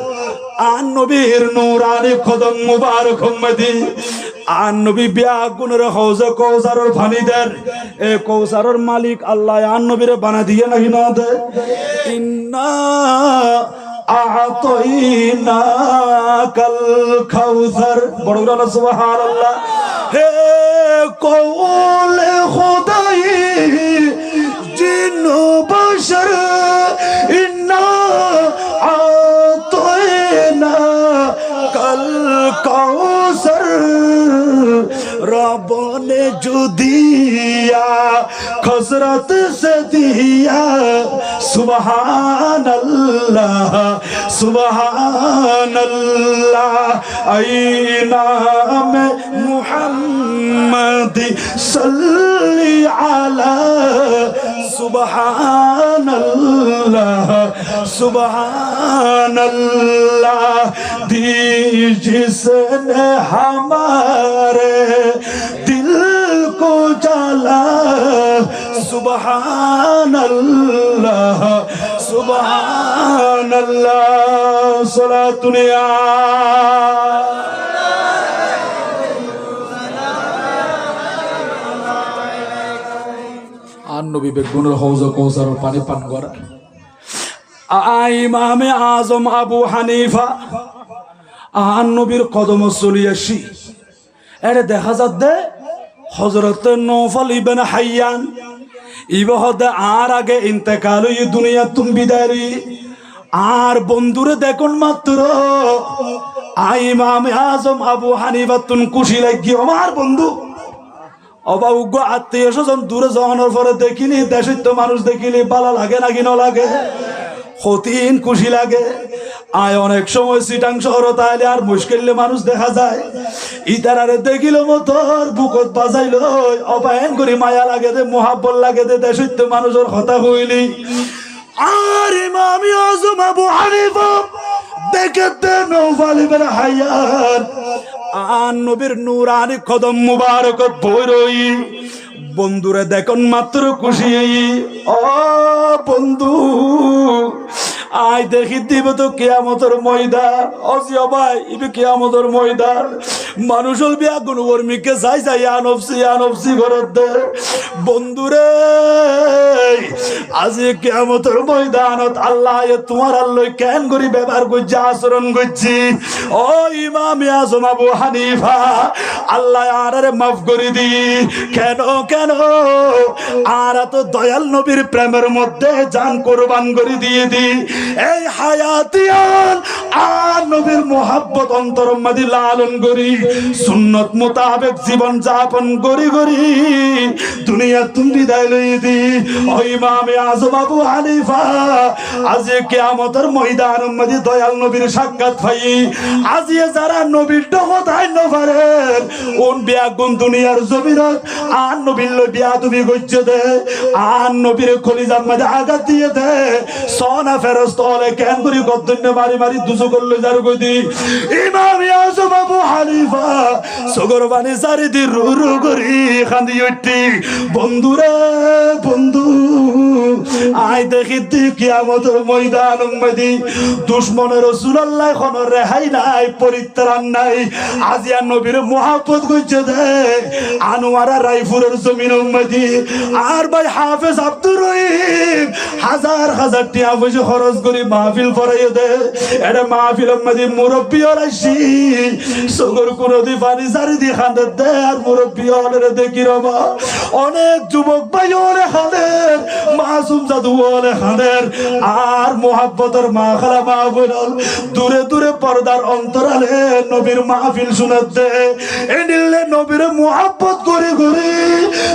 আর নবীর নূরানি কদম মুবারক উম্মতি আর নবী বিয়াগুনের হৌজে কৌসারের পানিদের এ কৌসারের মালিক আল্লাহ আর নবীরে বানা দিয়ে নাকি না দে ইন্না আ'তাইনাকাল কাউসার বড় বড় সুবহানাল্লাহ হে কওলে খোদাই জিন বশর ইন্না আ'তাইনাকাল কাউসার रब ने जो दिया खसरत से दिया सुबहान अल्लाह आईना में मुहम्मद सल्ली अला सुबहान अल्लाह दी जिसने हमारे दिल को जला सुबहान अल्लाह सलातुनिया আর নবী বেগুনের হৌজ কৌসার পানি পান করা ইমামে আজম আবু হানিফা আর নবীর কদম চলিয়াসি এর দেখা যাচ্ছে হযরত নওফল ইবনে হাইয়ান ইবহদে আর আগে ইন্তেকাল হই দুনিয়া তুম বিদায় আর বন্ধুরে দেখুন মাত্র ইমামে আজম আবু হানিফা তুন খুশি লাগি আমার বন্ধু অবা উগ্র আত্মীয় স্বজন দূরে যাওয়ানোর পরে দেখিলি দেশের তো মানুষ দেখিলি ভালো লাগে নাকি না লাগে কঠিন খুশি লাগে আয় অনেক সময় সিটাং শহর তাইলে আর মুশকিলে মানুষ দেখা যায় ইতারারে দেখিল মতর বুকত বাজাইল অপায়ন করি মায়া লাগে দে মোহাব্বত লাগে দে দেশের তো মানুষের কথা হইলি আর ইমাম আজম আবু হানিফা দেখতে নওফল ইবনে হাইয়ান আর নবীর নূরানি কদম মুবারক বইরই বন্ধুরে দেখুন মাত্র খুশি ও বন্ধু আই দেখি দিব তো কিয়ামতের ময়দান অজিয়া ভাই ইবে কিয়ামতের ময়দান মানুষের বিয়া গুণ কর্মীকে যাই যাই আনফসি ঘরত দে বন্ধুরে আজি কিয়ামতের ময়দানত আল্লাহ তোমার আল্লাহ কেন করি ব্যবহার করছি আচরণ করছি ও ইমাম আজম আবু হানিফা আল্লাহ আরে মাফ করে দি কেন কেন আর তো দয়াল নবীর প্রেমের মধ্যে জান কোরবান করে দিয়ে দি এই হায়াতিয়ান আর নবীর মোহাব্বত অন্তর মধ্যে লালন করি সুন্নত মোতাবেক জীবন যাপন করি করি দুনিয়া তুমি বিদায় লই দি ও ইমাম আজম আবু হানিফা আজ কিয়ামতের ময়দান মধ্যে দয়াল নবীর সাক্ষাৎ পাই আজ যারা নবীর ডকতায় নফারেন ওন বিয়াগুন দুনিয়ার জমিনত আর নবীর বিয়া তুমি গজ্জে দে আর নবীর কলিজার মধ্যে আঘাত দিয়ে দে সোনা ফেরস্ত হলে কেন করি গদ্দন্য মারি মারি দুজো করলে যার গদি ইমাম আজম আবু হানিফা সগরবানি সারি দি রু রু করি খান্দি উঠি বন্ধুরে বন্ধু আই দেখি দি কিয়ামতের ময়দান মধ্যে দুশমনের রাসূলুল্লাহ কোনো রেহাই নাই পরিত্রাণ নাই আজিয়া নবীর মোহাব্বত কইছে দে আনোয়ারা রায়পুরের জমিন মধ্যে আর ভাই হাফেজ আব্দুর রহিম হাজার হাজার টাকা পয়সা খরচ করে মাহফিল পড়াইয়ে দে এটা মাহফিল মধ্যে মুরব্বী রাইছি সগর কোন দি পানি সারি দি খান্দে দে আর মুরব্বী হলে দেখি রবা অনেক যুবক ভাই ওরে খাদের মাসুম জাদু ওরে খাদের আর মোহাব্বতের মা খালা মা বলল দূরে দূরে পর্দার অন্তরালে নবীর মাহফিল শুনাত দে এনিলে নবীর মোহাব্বত করে করে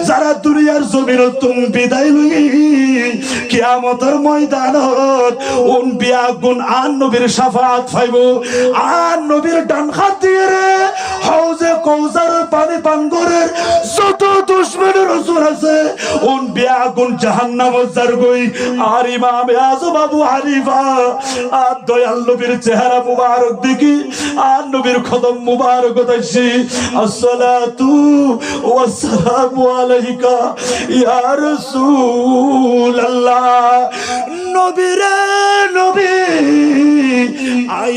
যারা দুনিয়ার জমিন তুমি বিদায় লই কিয়ামতের ময়দানত উন বিয়া গুণ আর নবীর শাফাত পাইবো আর নবীর ডান হাত দিয়ে হাউজে কৌসার পানি পান করে যত দুশমনের রাসূল আছে উন বিয়া গুণ জাহান্নামে কৌসার গই আর ইমামে আযম আবু হানিফা আর দয়াল নবীর চেহারা মুবারক দেখি আর নবীর কদম মুবারক দেখছি আসসালাতু ওয়াসসালামু আলাইকা ইয়া রাসূলুল্লাহ নবীরে নবী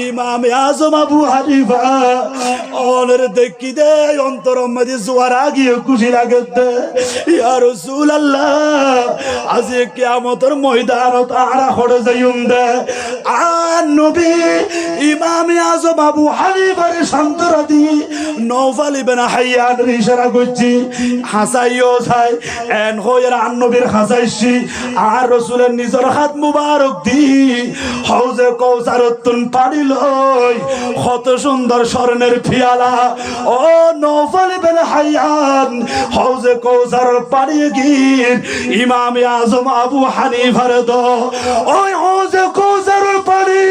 ইমামে আযম আবু হানিফা ওনের দেখি দে অন্তরম মধ্যে জোয়ার আগিয়ে খুশি লাগে দে ইয়া রাসূলুল্লাহ আজ কিয়ামতের ময়দানত আরা হড়ে যাইম দে আর নবী ইমামে আযম আবু হানিফার শান্তরা দি নওফাল ইবনে হাইয়ান ইশারা করছি হাসাইও চাই এন হইর আর নবীর হাসাইছি আর রাসূলের নিজের হাত মুবারক দি হাউজে কৌসারতুন পানি লই কত সুন্দর স্বর্ণের পিয়ালা ও নওফাল ইবনে হাইয়ান হাউজে কৌসারের পানি গির ইমামে আযম আবু হানিফার দো ওই হাউজে কৌসারের পানি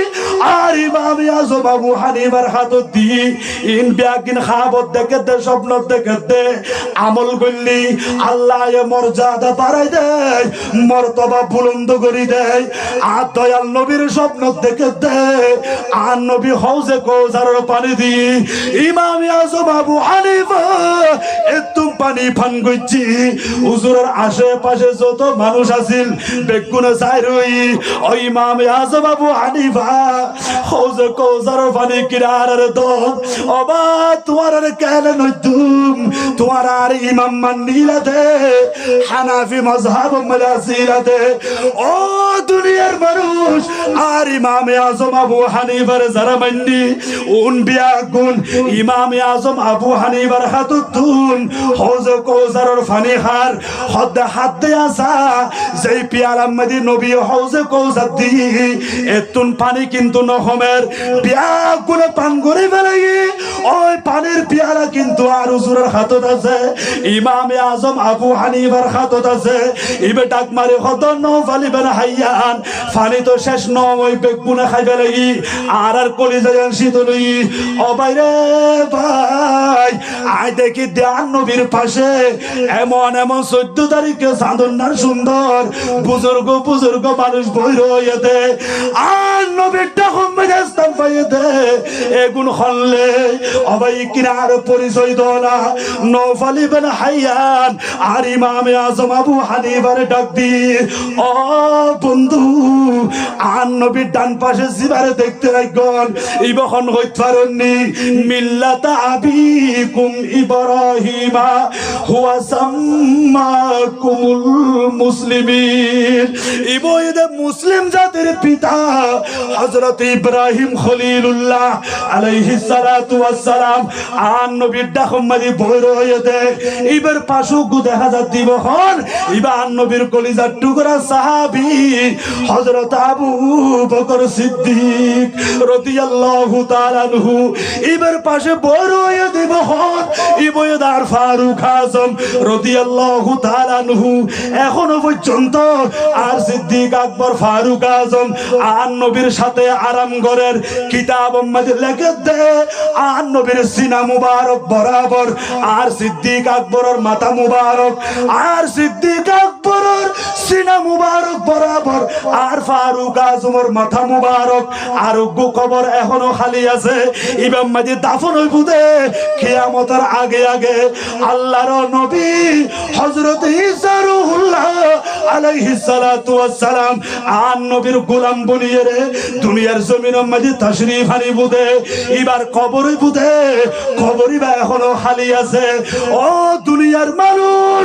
আর ইমামে আযম আবু হানিফার হাত দি ইন বিয়াকিন খাবত দেখে দে স্বপ্ন দেখে দে আমল করলি আল্লাহ এ মর্যাদা বাড়াই দেয় মর্তবা বুলন্দ করে দেয় আর দয়াল নবীর স্বপ্ন দেখে দে আর নবী হাউজে কৌসারের পানি দি ইমামে আযম আবু হানিফা এতুম পানি পান করছি হুজুরের আশেপাশে যত মানুষ আছিল বেগুনে চাই রই ওই ইমামে আযম আবু হানিফা হাউজে কৌসারের পানি কিনারের দল অবা তোমার কেন নতুম তোমার আর ইমাম মানিলা দে হানাফি মাযহাব মালাসিলা দে ও দুনিয়ার মানুষ আর ইমামে আযম আবু হানিফার যারা মাননি উন বিয়া গুণ ইমামে আযম আবু হানিফার হাতুতুন হাউজে কৌসারের পানি খার হাত দে আসা যেই পিয়ালার মধ্যে নবী হাউজে কৌসার দি এতুন পানি কিন্তু নহমের বিয়া গুণে পান করে ফেলাই ওই পানির পিয়ালা কিন্তু আর হুজুরের হাতত আছে ইমামে আযম আবু হানিফার হাতত আছে ইবে ডাক মারে কত নওফাল ইবনে হাইয়ান পানি তো শেষ নয় ওই বেগুনে খাই ফেলাই আর কলিজা শীত লই ও বাইরে ভাই আই দেখি দেয়ান নবীর পাশে এমন 14 তারিখে চাঁদন্নার সুন্দর বুজুর্গ বুজুর্গ মানুষ বই রয়েছে আর নবীরটা কমেস্তান পাইতে এগুন হললে অবাই কিনার পরিচয় দলা নওফাল ইবনে হাইয়ান আর ইমামে আযম আবু হানিফার ডাক দি ও বন্ধু আর নবীর ডান পাশে জিবারে দেখতে রাখগন ইবখন হইত পারনি মিল্লাতা আবিকুম ইব্রাহিমা হুয়া সাম্মাকুমুল মুসলিমিন ইবইদে মুসলিম জাতির পিতা হযরত ইব্রাহিম খলিলুল্লাহ আলাইহিস সালাতু ওয়াস সালাম আর নবীর ডাকমাদি বইর হয়ে দে ইবের পাশু গু দেখা যা দিবখন ইবা নবীর কলিজার টুকরা সাহাবী হযরত আবু বকর সিদ্দিক রাদিয়াল্লাহু তাআলা আনহু ইবের পাশে বইর হয়ে দিবখন ইবয়দার ফারুক আযম রাদিয়াল্লাহু তাআলা আনহু এখনো পর্যন্ত আর সিদ্দিক আকবর ফারুক আযম আর নবীর সাথে আরাম ঘরের কিতাব মধ্যে লেখে দে আর নবীর সিনা মুবারক বরাবর আর সিদ্দিক আকবরের মাথা মুবারক আর সিদ্দিক আকবরের সিনা মুবারক বরাবর আর ফারুক আযমের মাথা মুবারক আর গো কবর এখনো খালি আছে ইমাম মাঝে দাফন হইব দে কিয়ামতের আগে আগে আল্লাহর নবী হযরত ঈসা রূহুল্লাহ আলাইহিস সালাতু ওয়াস সালাম আর নবীর গোলাম বনিয়ে রে দুনিয়ার জমিনের মাঝে তাশরীফ আনিব দে এবার কবরই বুদে কবরই বা এখনো খালি আছে ও দুনিয়ার মানুষ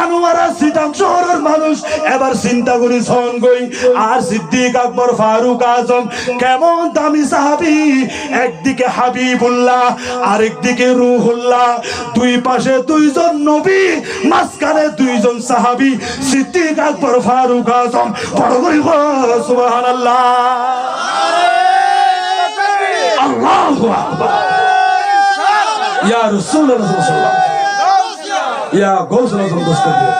আনোয়ারা সিটাং শহরের মানুষ এবার চিন্তা করি সঙ্গই আর সিদ্দিক আকবর ফারুক আযম কেমন দামি সাহাবী একদিকে হাবিবুল্লাহ আরেকদিকে রূহুল্লাহ দুই পাশে দুইজন নবী মাঝখানে দুইজন সাহাবী সিদ্দিক আকবর ফারুক আযম বড় করে সুবহানাল্লাহ আল্লাহু আকবার ইয়া রাসূলুল্লাহ ইয়া গৌসুল আযম দস্তগীর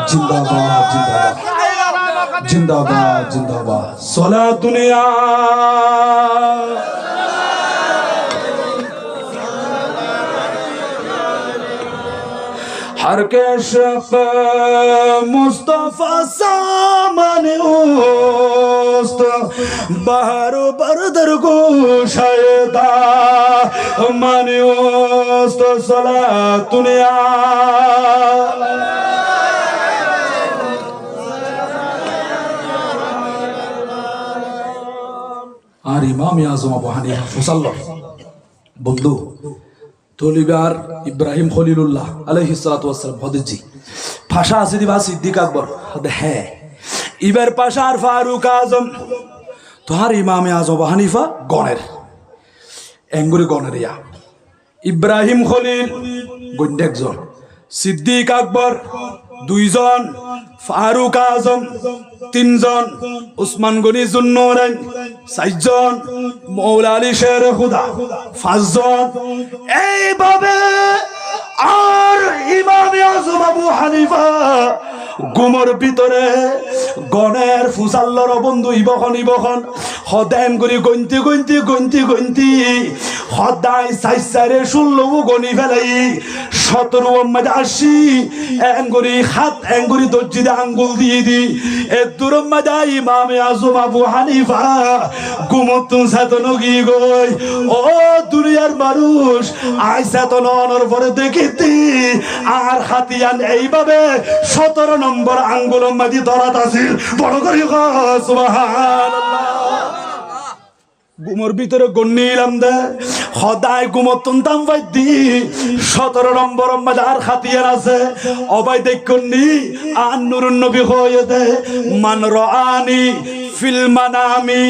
জিন্দাবাদ জিন্দাবাদ জিন্দাবাদ জিন্দাবাদ সালাত দুনিয়া हर के शक मुस्तफा सामने उस्त बहारो बरदर को शायदा माने उस्त सलातुनिया আর ইমাম আজম আবু হানিফা মুসাল্লাহ বন্ধু তলিবার ইব্রাহিম খলিলুল্লাহ আলাইহিস সালাতু ওয়াস সালাম হদিজি ভাষা আছে দিবা সিদ্দিক আকবর হ্যাঁ ইবার পাশা আর ফারুক আজম তোহার ইমাম আজম আবু হানিফা গণের এঙ্গুরি গণের ইয়া ইব্রাহিম খলিল গন্ডে একজন সিদ্দিক আকবর দুইজন ফারুক আজম তিনজন উসমান গনি জুন্নুরাইন চারজন মৌলা আলী শের খুদা পাঁচজন এইভাবে আর ইমাম আজম আবু হানিফা গুমর ভিতরে গণের ফুসাল্লর বন্ধু ইবখন সদায় করে গন্তি সদায় 4 গণি ফেলাই 17 80 এঙ্গুরি 7 এঙ্গুরি দর্জিদে আঙ্গুল দিয়ে দি এদুর মাদা ইমাম আজম আবু হানিফা গুমত সাতন গি গই ও দুনিয়ার মানুষ আই সাতন অনর পরে দেখিতি আর হাতিয়ান এইভাবে 17 নম্বর আঙ্গুল মাদি ধরাত আছিল বড় করে সুবহানাল্লাহ গুমর ভিতরে গন্নিলাম দে সদায় গুমর তুনতাম বাইদি 17 নম্বর মাদার খাতিয়ার আছে অবাই দেখনি আন নুরুন নবী হয়ে দে মান রাআনি ফিল মানামি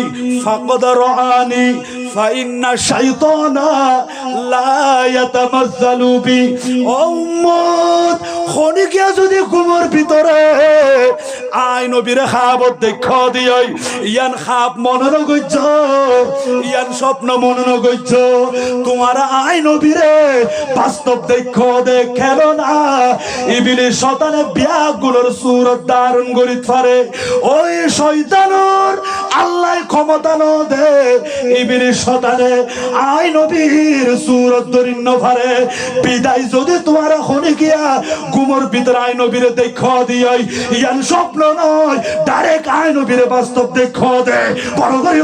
ফাকাদ রাআনি ফাইন্না শাইতানা লা ইয়াতামাসসালু বি উম্মত খনিকিয়া যদি গুমর ভিতরে আই নবীর খাবত দেখ দিই ইয়ান খাপ মনন গজ্জ ইয়ান স্বপ্ন মনন গজ্জ তোমার আই নবীরে বাস্তব দেখ দেখেল না ইবলিস শয়তানে বিয়াগুলোর সূরত ধারণ করিত পারে ওই শয়তানের আল্লাহ ক্ষমতা ন দে ইবলিস শয়তানে আই নবীর সূরত ধরিন ন পারে বিদায় যদি তোমার খনিকিয়া গুমর ভিতরে আই নবীরে দেখ দিই ইয়ান স্বপ্ন নয় ডাইরেক্ট আই নবীরে বাস্তব দেখ দে বড় করে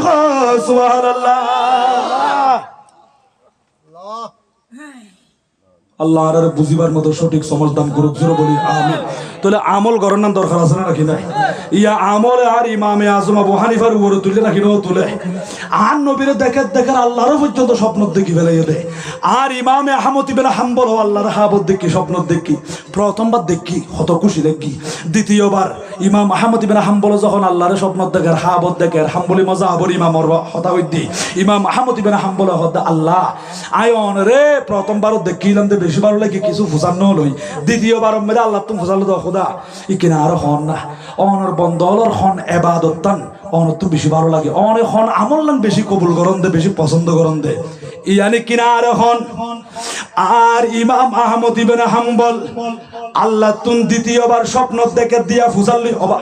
সুবহানাল্লাহ আল্লাহ আর বুঝিবার মতো সঠিক সমাজদান করুক জোরে বলি আমিন তাহলে আমল করার নাম দরকার আছে না নাকি না ইয়া আমলে আর ইমামে আজম আবু হানিফার উপরে তুলে নাকি না তুলে আর নবীরে দেখার আল্লাহর পর্যন্ত স্বপ্ন দেখি ফেলাই দে আর ইমামে আহমদ ইবনে হাম্বল আল্লাহর হাবত দেখি স্বপ্ন দেখি প্রথমবার দেখি হত খুশি দেখি দ্বিতীয়বার ইমাম আহমদ ইবনে হাম্বল যখন আল্লাহর স্বপ্ন দেখার হাবত দেখার হাম্বলি মজাহবর ইমামর হতা হইদি ইমাম আহমদ ইবনে হাম্বল হদা আল্লাহ আয়ন রে প্রথমবার দেখিলাম দে বেশি ভালো লাগে কিছু ফুসান্ন লই দ্বিতীয়বার মেরে আল্লাহ তুমি ফুসালো দাও খোদা ইকিনা আর হন না অনর বন্দলর হন ইবাদতান অনর তো বেশি ভালো লাগে অনে হন আমল বেশি কবুল করন দে বেশি পছন্দ করন দে ইয়ানি কিনা আর হন আর ইমাম আহমদ ইবনে হাম্বল আল্লাহ তুন দ্বিতীয়বার স্বপ্ন দেখে দিয়া ফুসাল্লি অবা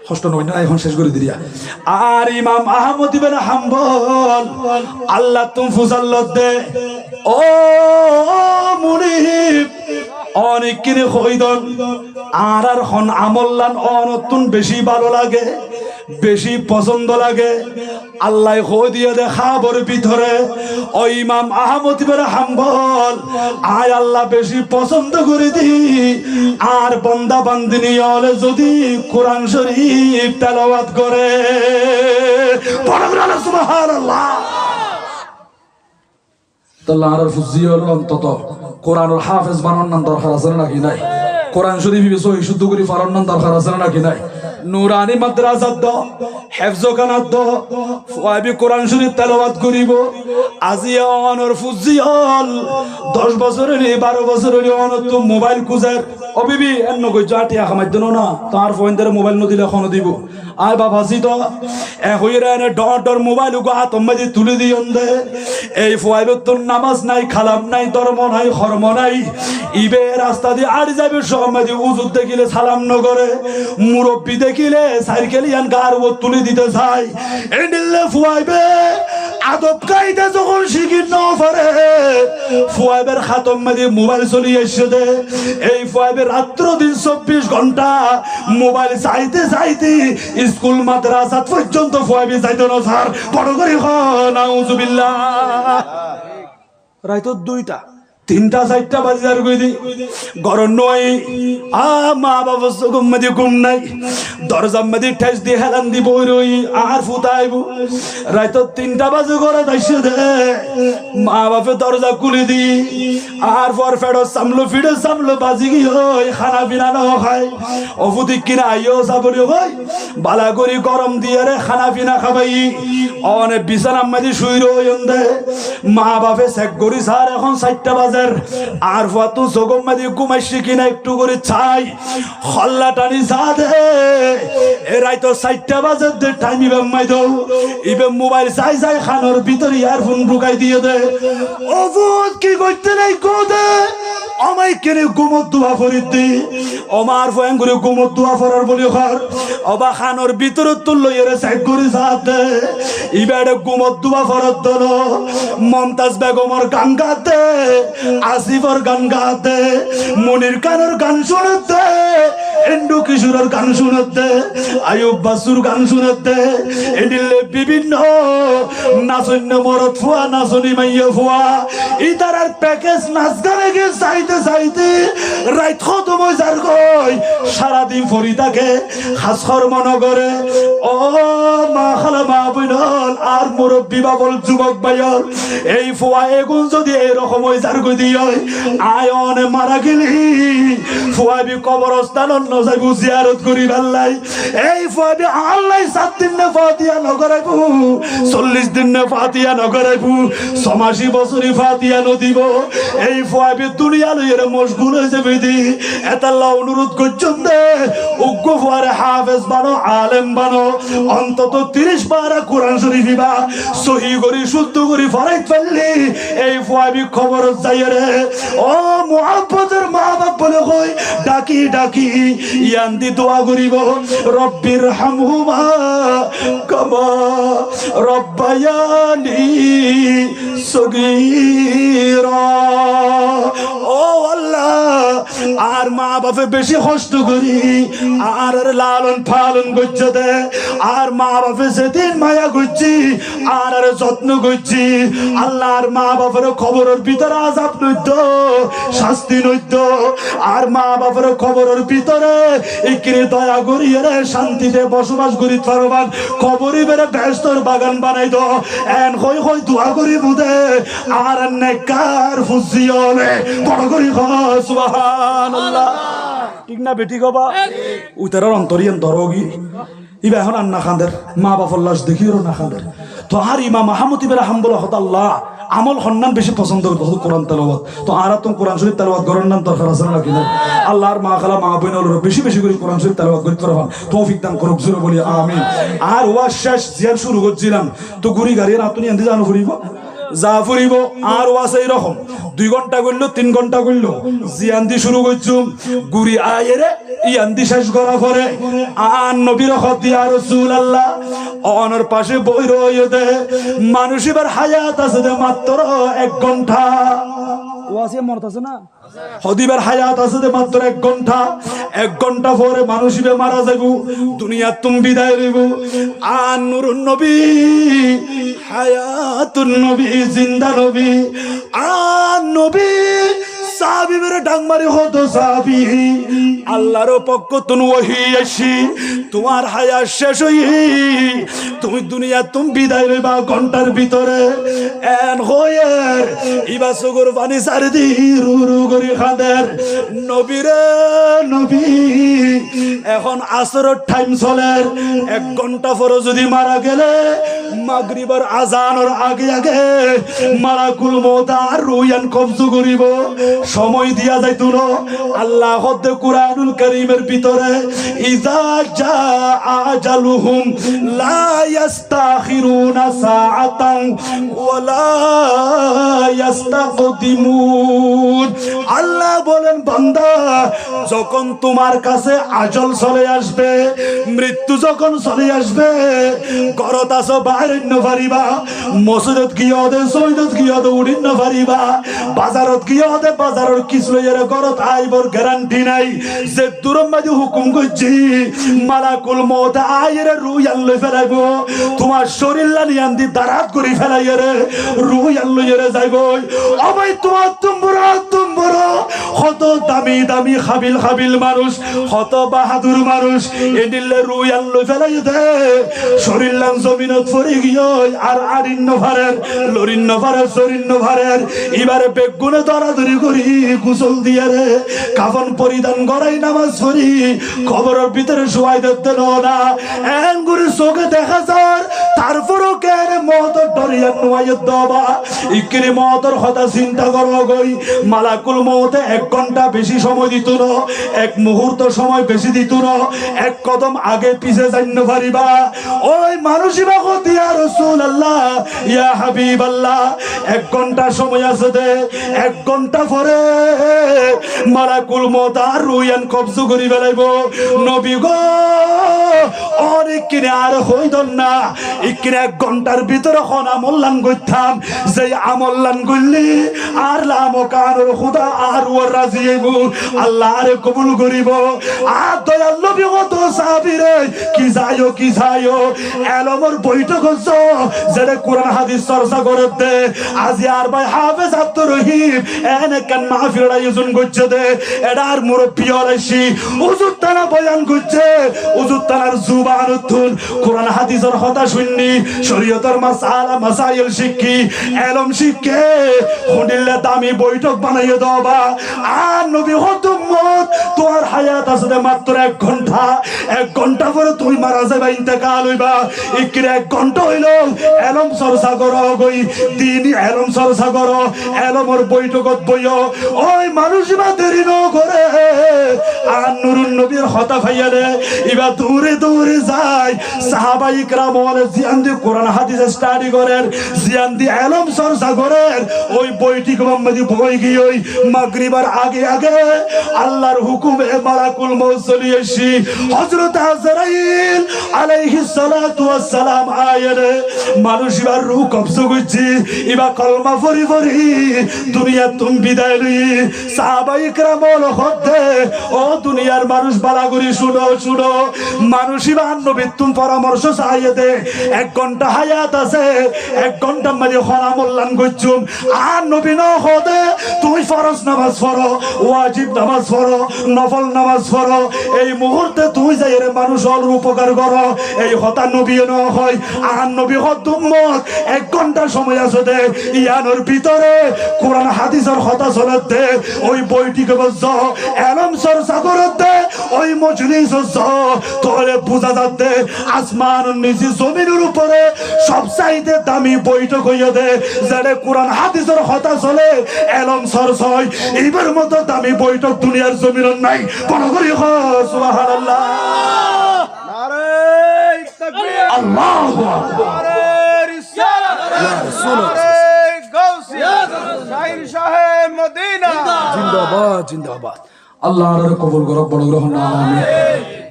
কষ্ট নয় না এখন শেষ করে দিয়া আর ইমাম আহমদ ইবনে হাম্বল আল্লাহ তুম ফুসাল্লত দে ও মুনিব অনেক কিনে হইদন আর হন আমল্লান অনতুন বেশি ভালো লাগে বেশি পছন্দ লাগে আল্লাহ হই দিয়ে দেখাবর ভিতরে ও ইমাম আহমদ ইবনে হাম্বল আয় আল্লাহ বেশি পছন্দ করে দি আর বান্দা বান্দিনী হলে যদি কোরআন শরীফ তেলাওয়াত করে সুবহানাল্লাহ তাআলা আর ফুজিয়ল অন্তত কোরআনুল হাফেজ বানানোর দরকার আছে নাকি নাই কোরআন শরীফ সহি শুদ্ধ করে পড়ানোর দরকার আছে নাকি নাই নুরানি মাদ্রাসা দ হিফজ কানাত দ ওয়াবি কোরআন শরীফ তেলাওয়াত করিব আজিয়া অনর ফুজিয়ল 10 বছরের 12 বছরের অনর তো মোবাইল কুজার ও বিবি এন্ন কই জাটিয়া খামাই দনো না তার ফোন ধরে মোবাইল ন দিলে খন দিব আয় বাবাজি তো এ হইরা এনে ডর মোবাইল গো আতম্মাদি তুলে দিয়ন দে এই ফুয়াইবে তোর নামাজ নাই খালাম নাই ধর্ম নাই কর্ম নাই ইবে রাস্তা দিয়ে আর যাবে সমাজে উজুদ দেখিলে সালাম ন করে মুরব্বি দেখিলে সাইকেল ইয়ান গার ও তুলে দিতে চায় এন্ডিলে ফুয়াইবে আদব কায়দা যখন শিখি ন পারে ফুয়াইবের খাতম মাঝে মোবাইল চলি এসে দে এই ফুয়াইবের রাত্র দিন 24 ঘন্টা মোবাইল চাইতে চাইতে স্কুল মাদ্রাসা পর্যন্ত ফুয়াইবে যাইতো না স্যার বড় করে নাউজুবিল্লাহ রাইতো 2টা 3টা 4টা বাজার কই দি গরম নয় মা বাবা সুগম মধ্যে ঘুম নাই দরজার মধ্যে ঠেস দিয়ে হেলান দিব রই আর ফুটাইব রাইতো 3টা বাজে করে দাইছে দে মা বাবা দরজা খুলে দি আর পর ফেড়ো সামলো বাজি গি হই খানা পিনা ন খায় অফুতি কিনা আইও সাবরি হই বালা করি গরম দিয়ে রে খানা পিনা খাবাই অনে বিছানার মধ্যে শুই রইন দে মা বাবা চেক করি স্যার এখন 4টা বাজে আর ফাতু জগম মাদি ঘুমাইছি কিনা একটু করে চাই হল্লা টানি যা দে এরাই তো 4টা বাজে দে টাইম ইবে মাই দাও ইবে মোবাইল চাই খানোর ভিতরে ইয়ারফোন ঢুকাই দিয়ে দে ও বুত কি করতে নাই কো দে আমাই কেনে ঘুমত দোয়া ফরিদ দি আমার ফয়ং করে ঘুমত দোয়া ফরার বলি ঘর অবা খানোর ভিতরে তুললো এরে চেক করে যা দে ইবে ঘুমত দোয়া ফরত দল মমতাজ বেগমর গান গাতে আসিফর গান গাতে মনির খানের গান শুনতে এন্ডু কিশোরের গান শুনতে আয়ুব বাসুর গান শুনতে এদিলে বিভিন্ন নাচন্য মরদ ফুয়া নাচনি মাইয়া ফুয়া ইতারার প্যাকেজ নাচ গানে গে চাইতে রাইত খতম হয়ে যার কই সারাদিন ফরি থাকে খাসখর মনগরে ও মা খালা মা বইনল আর মুরব্বী বাবল যুবক ভাইয়র এই ফুয়া এগুন যদি এরকম হয়ে যার কই দিই আয়নে মারা গেলি ফুয়াবি কবরস্থান অন্য যাইবো জিয়ারত করি ভাল্লাই এই ফুয়াবি আল্লাহ 7 দিন না ফাতিহা নগরাইবো 40 দিন না ফাতিহা নগরাইবো 86 বছরই ফাতিহা নদিব এই ফুয়াবি দুনিয়া লইয়ের মশগুল হয়ে যাবে দি এতাল্লাহ অনুরোধ করছেন দে উগ্র ফুয়ারে হাফেজ বানো আলেম বানো অন্তত 30 পারা কোরআন শরীফ বা সহি করি শুদ্ধ করি ফরাইত ফেললি এই ফুয়াবি খবর যাইয়ে রে ও মুহাব্বতের মা বাপ বলে কই ডাকি ইয়ান্দি দোয়া করিব রব্বির হামহুমা কামা রব্বায়ানি সগীরা ও আল্লাহ আর মা বাপে বেশি কষ্ট করি আর লালন পালন করছে দে আর মা বাপে সেদিন মায়া করছি আর যত্ন করছি আল্লাহর মা বাপের খবরের ভিতরে আযাব নইত শাস্তি নইত আর মা বাপের খবরের ভিতরে ইকরি দয়া করি রে শান্তিতে বসবাস করি পারবান কবরি বেরে বেহেশতের বাগান বানাই দো এন কই দোয়া করি বুদে আর নেককার ফুজিয়লে বড় করি সুবহানাল্লাহ ঠিক না বেটি গবা উতার অন্তরিয়ান দরগি ইবা এখন আর না খান্দের মা বাপর লাশ দেখিও না খান্দের তো আর ইমাম আহমদ ইবনে হাম্বল রাহমাতুল্লাহ আমল হন্নান বেশি পছন্দ করতে কোরআন তেলাওয়াত তো আর তুমি কোরআন শরীফ তেলাওয়াত করার নাম দরকার আছে না কিনা আল্লাহর মা খালা মা বোনর বেশি করে কোরআন শরীফ তেলাওয়াত করতে পারবেন তৌফিক দান করুক জোরে বলি আমিন আর ওয়াজ শেষ জিয়ার শুরু করছিলাম তো গুড়ি গাড়ির আপনি এন্দি জানো ফুরিব যা ফুরিব আর ওয়াজ এই রকম 2 ঘন্টা করলো 3 ঘন্টা করলো জিয়ান্দি শুরু করছুম গুড়ি আয়েরে ইয়ান্দি শেষ করা পরে আর নবীর হক দিয়া রাসূলুল্লাহ অনর পাশে বই রইতে মানুষ এবার হায়াত আছে যে মাত্র 1 ঘন্টা ওয়াসে মরত আছে না হদিবার হায়াত আছে যে মাত্র 1 ঘন্টা পরে মানুষ ইবে মারা যাইব দুনিয়া তুমি বিদায় হইব আর নূরুন নবী হায়াতুন নবী জিন্দা নবী আর নবী সাহাবী মেরে ডাং মারি হতো সাহাবী আল্লাহর পক্ষ তুমি ওহী আসি তোমার হায়াত শেষ হই তুমি দুনিয়া তুমি বিদায় হইবা ঘন্টার ভিতরে এন হয়ের ইবা সুগুর পানি সারি দি রু করি খাদের নবীরে নবী এখন আসরের টাইম চলে 1 ঘন্টা পরে যদি মারা গেলে মাগরিবের আজানের আগে মালাকুল মউত আর রুয়ান কবজ করিব সময় দিয়া যাইতো না। আল্লাহ হদ্দে কুরআনুল কারীমের ভিতরে ইযা জা আজালুহুম লা ইস্তাখিরুনা সাআতান ওয়ালা ইস্তাকদিমুন। আল্লাহ বলেন বান্দা যখন তোমার কাছে আজল চলে আসবে, মৃত্যু যখন চলে আসবে, ঘরত আছো বাইরে ন পারিবা, মসজিদত গিয়ে ওদের সৈদত গিয়ে ওদের উড়িন ন পারিবা, বাজারত গিয়ে ওদের বাজারের কিছু এর ঘরত আইবর গ্যারান্টি নাই। যে দূরম মাঝে হুকুম করছি মালাকুল মউত আইরে রুহ আল্লাহ ফেলাইব, তোমার শরীর লানি আন্দি দারাত করে ফেলাই রে রুহ আল্লাহ রে যাইব। ও ভাই তোমার তুমবড় কত দামি দামি হাবিল হাবিল মানুষ, কত বাহাদুর মানুষ এদিলে রুই আল্লো ফেলাই দে শরীর লান জমিনত পড়ে গিয়ে আর আরিন্ন ভারের লরিন্ন ভারের শরীন্ন ভারের এবারে বেগুনে দরাদরি করি গোসল দিয়ে রে কাফন পরিধান করাই নামাজ পড়ি খবরের ভিতরে শোয়াই দিতে না এন করে চোখে দেখা যার তারপরও কেন মত ডরিয়া নোয়াইয়ের দবা ইকরে মতর কথা চিন্তা করো গই মালাকুল মউতে 1 ঘন্টা বেশি সময় দিত না, 1 মুহূর্ত সময় বেশি দিত না, 1 কদম আগে পিছে যাইতে পারিবা। ওই মানুষই বা কত ইয়া রাসূলুল্লাহ ইয়া হাবিবাল্লাহ 1 ঘন্টা সময় আছে দে, 1 ঘন্টা পরে মালাকুল মউত আর রুয়ান কবজ করি ফেলাইব। নবী গো অনেক কিনে আর হইদন না ইকরে 1 ঘন্টার ভিতরে খন আমল্লান করতাম, যে আমল্লান করলি আর লামো কানুর খুদা আর ওর রাজি হইব আল্লাহ আরে কবুল করিব। আর দয়াল নবী কত সাহাবীরে কি যাইও এলমর বৈঠক হচ্ছে যেটা কোরআন হাদিস চর্চা করে দে আজি আর ভাই হাফেজ আব্দুর রহিম এনে কান মাহফিল আয়োজন করছে দে এডার মুরব্বি আলাইছি হুজুর তারা বয়ান করছে হুজুর তারার জুবান উত্তুন কোরআন হাদিসের কথা শুননি শরীয়তের মাসালা মাসাইল শিক্ষি এলম শিক্ষে খুঁডিলে দামি বৈঠক বানাইয়ে দেবা। আর নবী হতুম্মত তোমার হায়াত আছে মাত্র 1 ঘন্টা, 1 ঘন্টা পরে তুমি মারা যাবে ইন্তেকাল হইবা। ইকরে 1 ঘন্টা হইল এলম চর্চা করো গই দিন এলম চর্চা করো এলমর বৈঠকত বইও ওই মানুষ বা দেরি ন করে আর নুরুন নবীর হতা ভাইয়ারে এবার দূরে দূরে যায় সাহাবাই کرام বলে জিয়ান দি কোরআন হাদিস স্টাডি করেন জিয়ান দি এলম চর্চা করেন ওই বৈঠক মোহাম্মদি বই গিয়ে ওই মাগরিবার আগে আগে আল্লাহর হুকুমে মালাকুল মউত চলে আসি হযরত আজরাইল আলাইহিস সালাতু ওয়াস সালাম আয়ারে মানুষ এবার রূহ কবজ করছি এবার কলমা পড়ি পড়ি দুনিয়া তুমি বিদায় লই সাহাবাই کرام বলে হতে ও দুনিয়ার মানুষ বালাগুরি শুনো মানুষ এবার নবী তুমি পরামর্শ চাইয়ে দে 1 ঘন্টা হায়াত আছে 1 ঘন্টা মানে খনামুল্লান গজুম আর নবী ন হদে তুই ফরজ নামাজ পড়ো ওয়াজিব নামাজ পড়ো নফল নামাজ পড়ো এই মুহূর্তে তুই যাই রে মানুষের উপকার করো এই হতা নবী ন হয় আর নবী হদ উম্মত 1 ঘন্টা সময় আছে দে ইয়ানোর ভিতরে কোরআন হাদিসের কথা চলে দে ওই বইটিকে বজ এলম চর্চা করে দে ওই মজলিস তোরে বুঝা যাচ্ছে আসমান নিচে জমিনের উপরে সবচাইতে দামি বৈঠক হইয়া দে যারে কোরআন হাদিসের কথা চলে এলম চর্চা হয় এইবার মতো দামি বৈঠক দুনিয়ার জমিন নাই বড় করি সুবহানাল্লাহ নারে তাকবীর আল্লাহু আকবার নারে রিসালাত ইয়া রাসূলুল্লাহ নারে গাউসিয়া শাহিন শাহে মদিনা জিন্দাবাদ জিন্দাবাদ আল্লাহর কবুল করো বড় গ্রহণ আমিন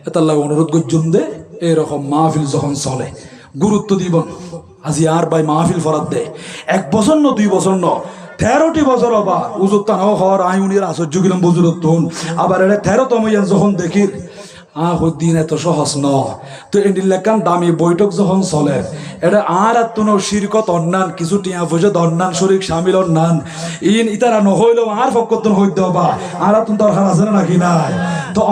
এতাল্লাহ অনুরোধ করজুম দে এরকম মাহফিল যখন চলে গুরুত্ব দিবন আজি আর ভাই মাহফিল ফরাত দে 1 বছর ন 2 বছর ন 13টি বছর আবার উজুত্তা নাও হওয়ার আইউনির আশ্চর্য গেলাম বুজুরত তুন আবার এটা 13তম যখন দেখি দিন এত সহজ ন তো এন্ডিলেকান দামি বৈঠক যখন চলে এটা আর তুন শিরকত অন্যান কিছু টিয়া পয়সা অন্যান শরীর সামিল অন্যান ইন ইতারা নহইলেও আর ফকত হইতে হবা আর তুন দরকার আছে নাকি নাই তো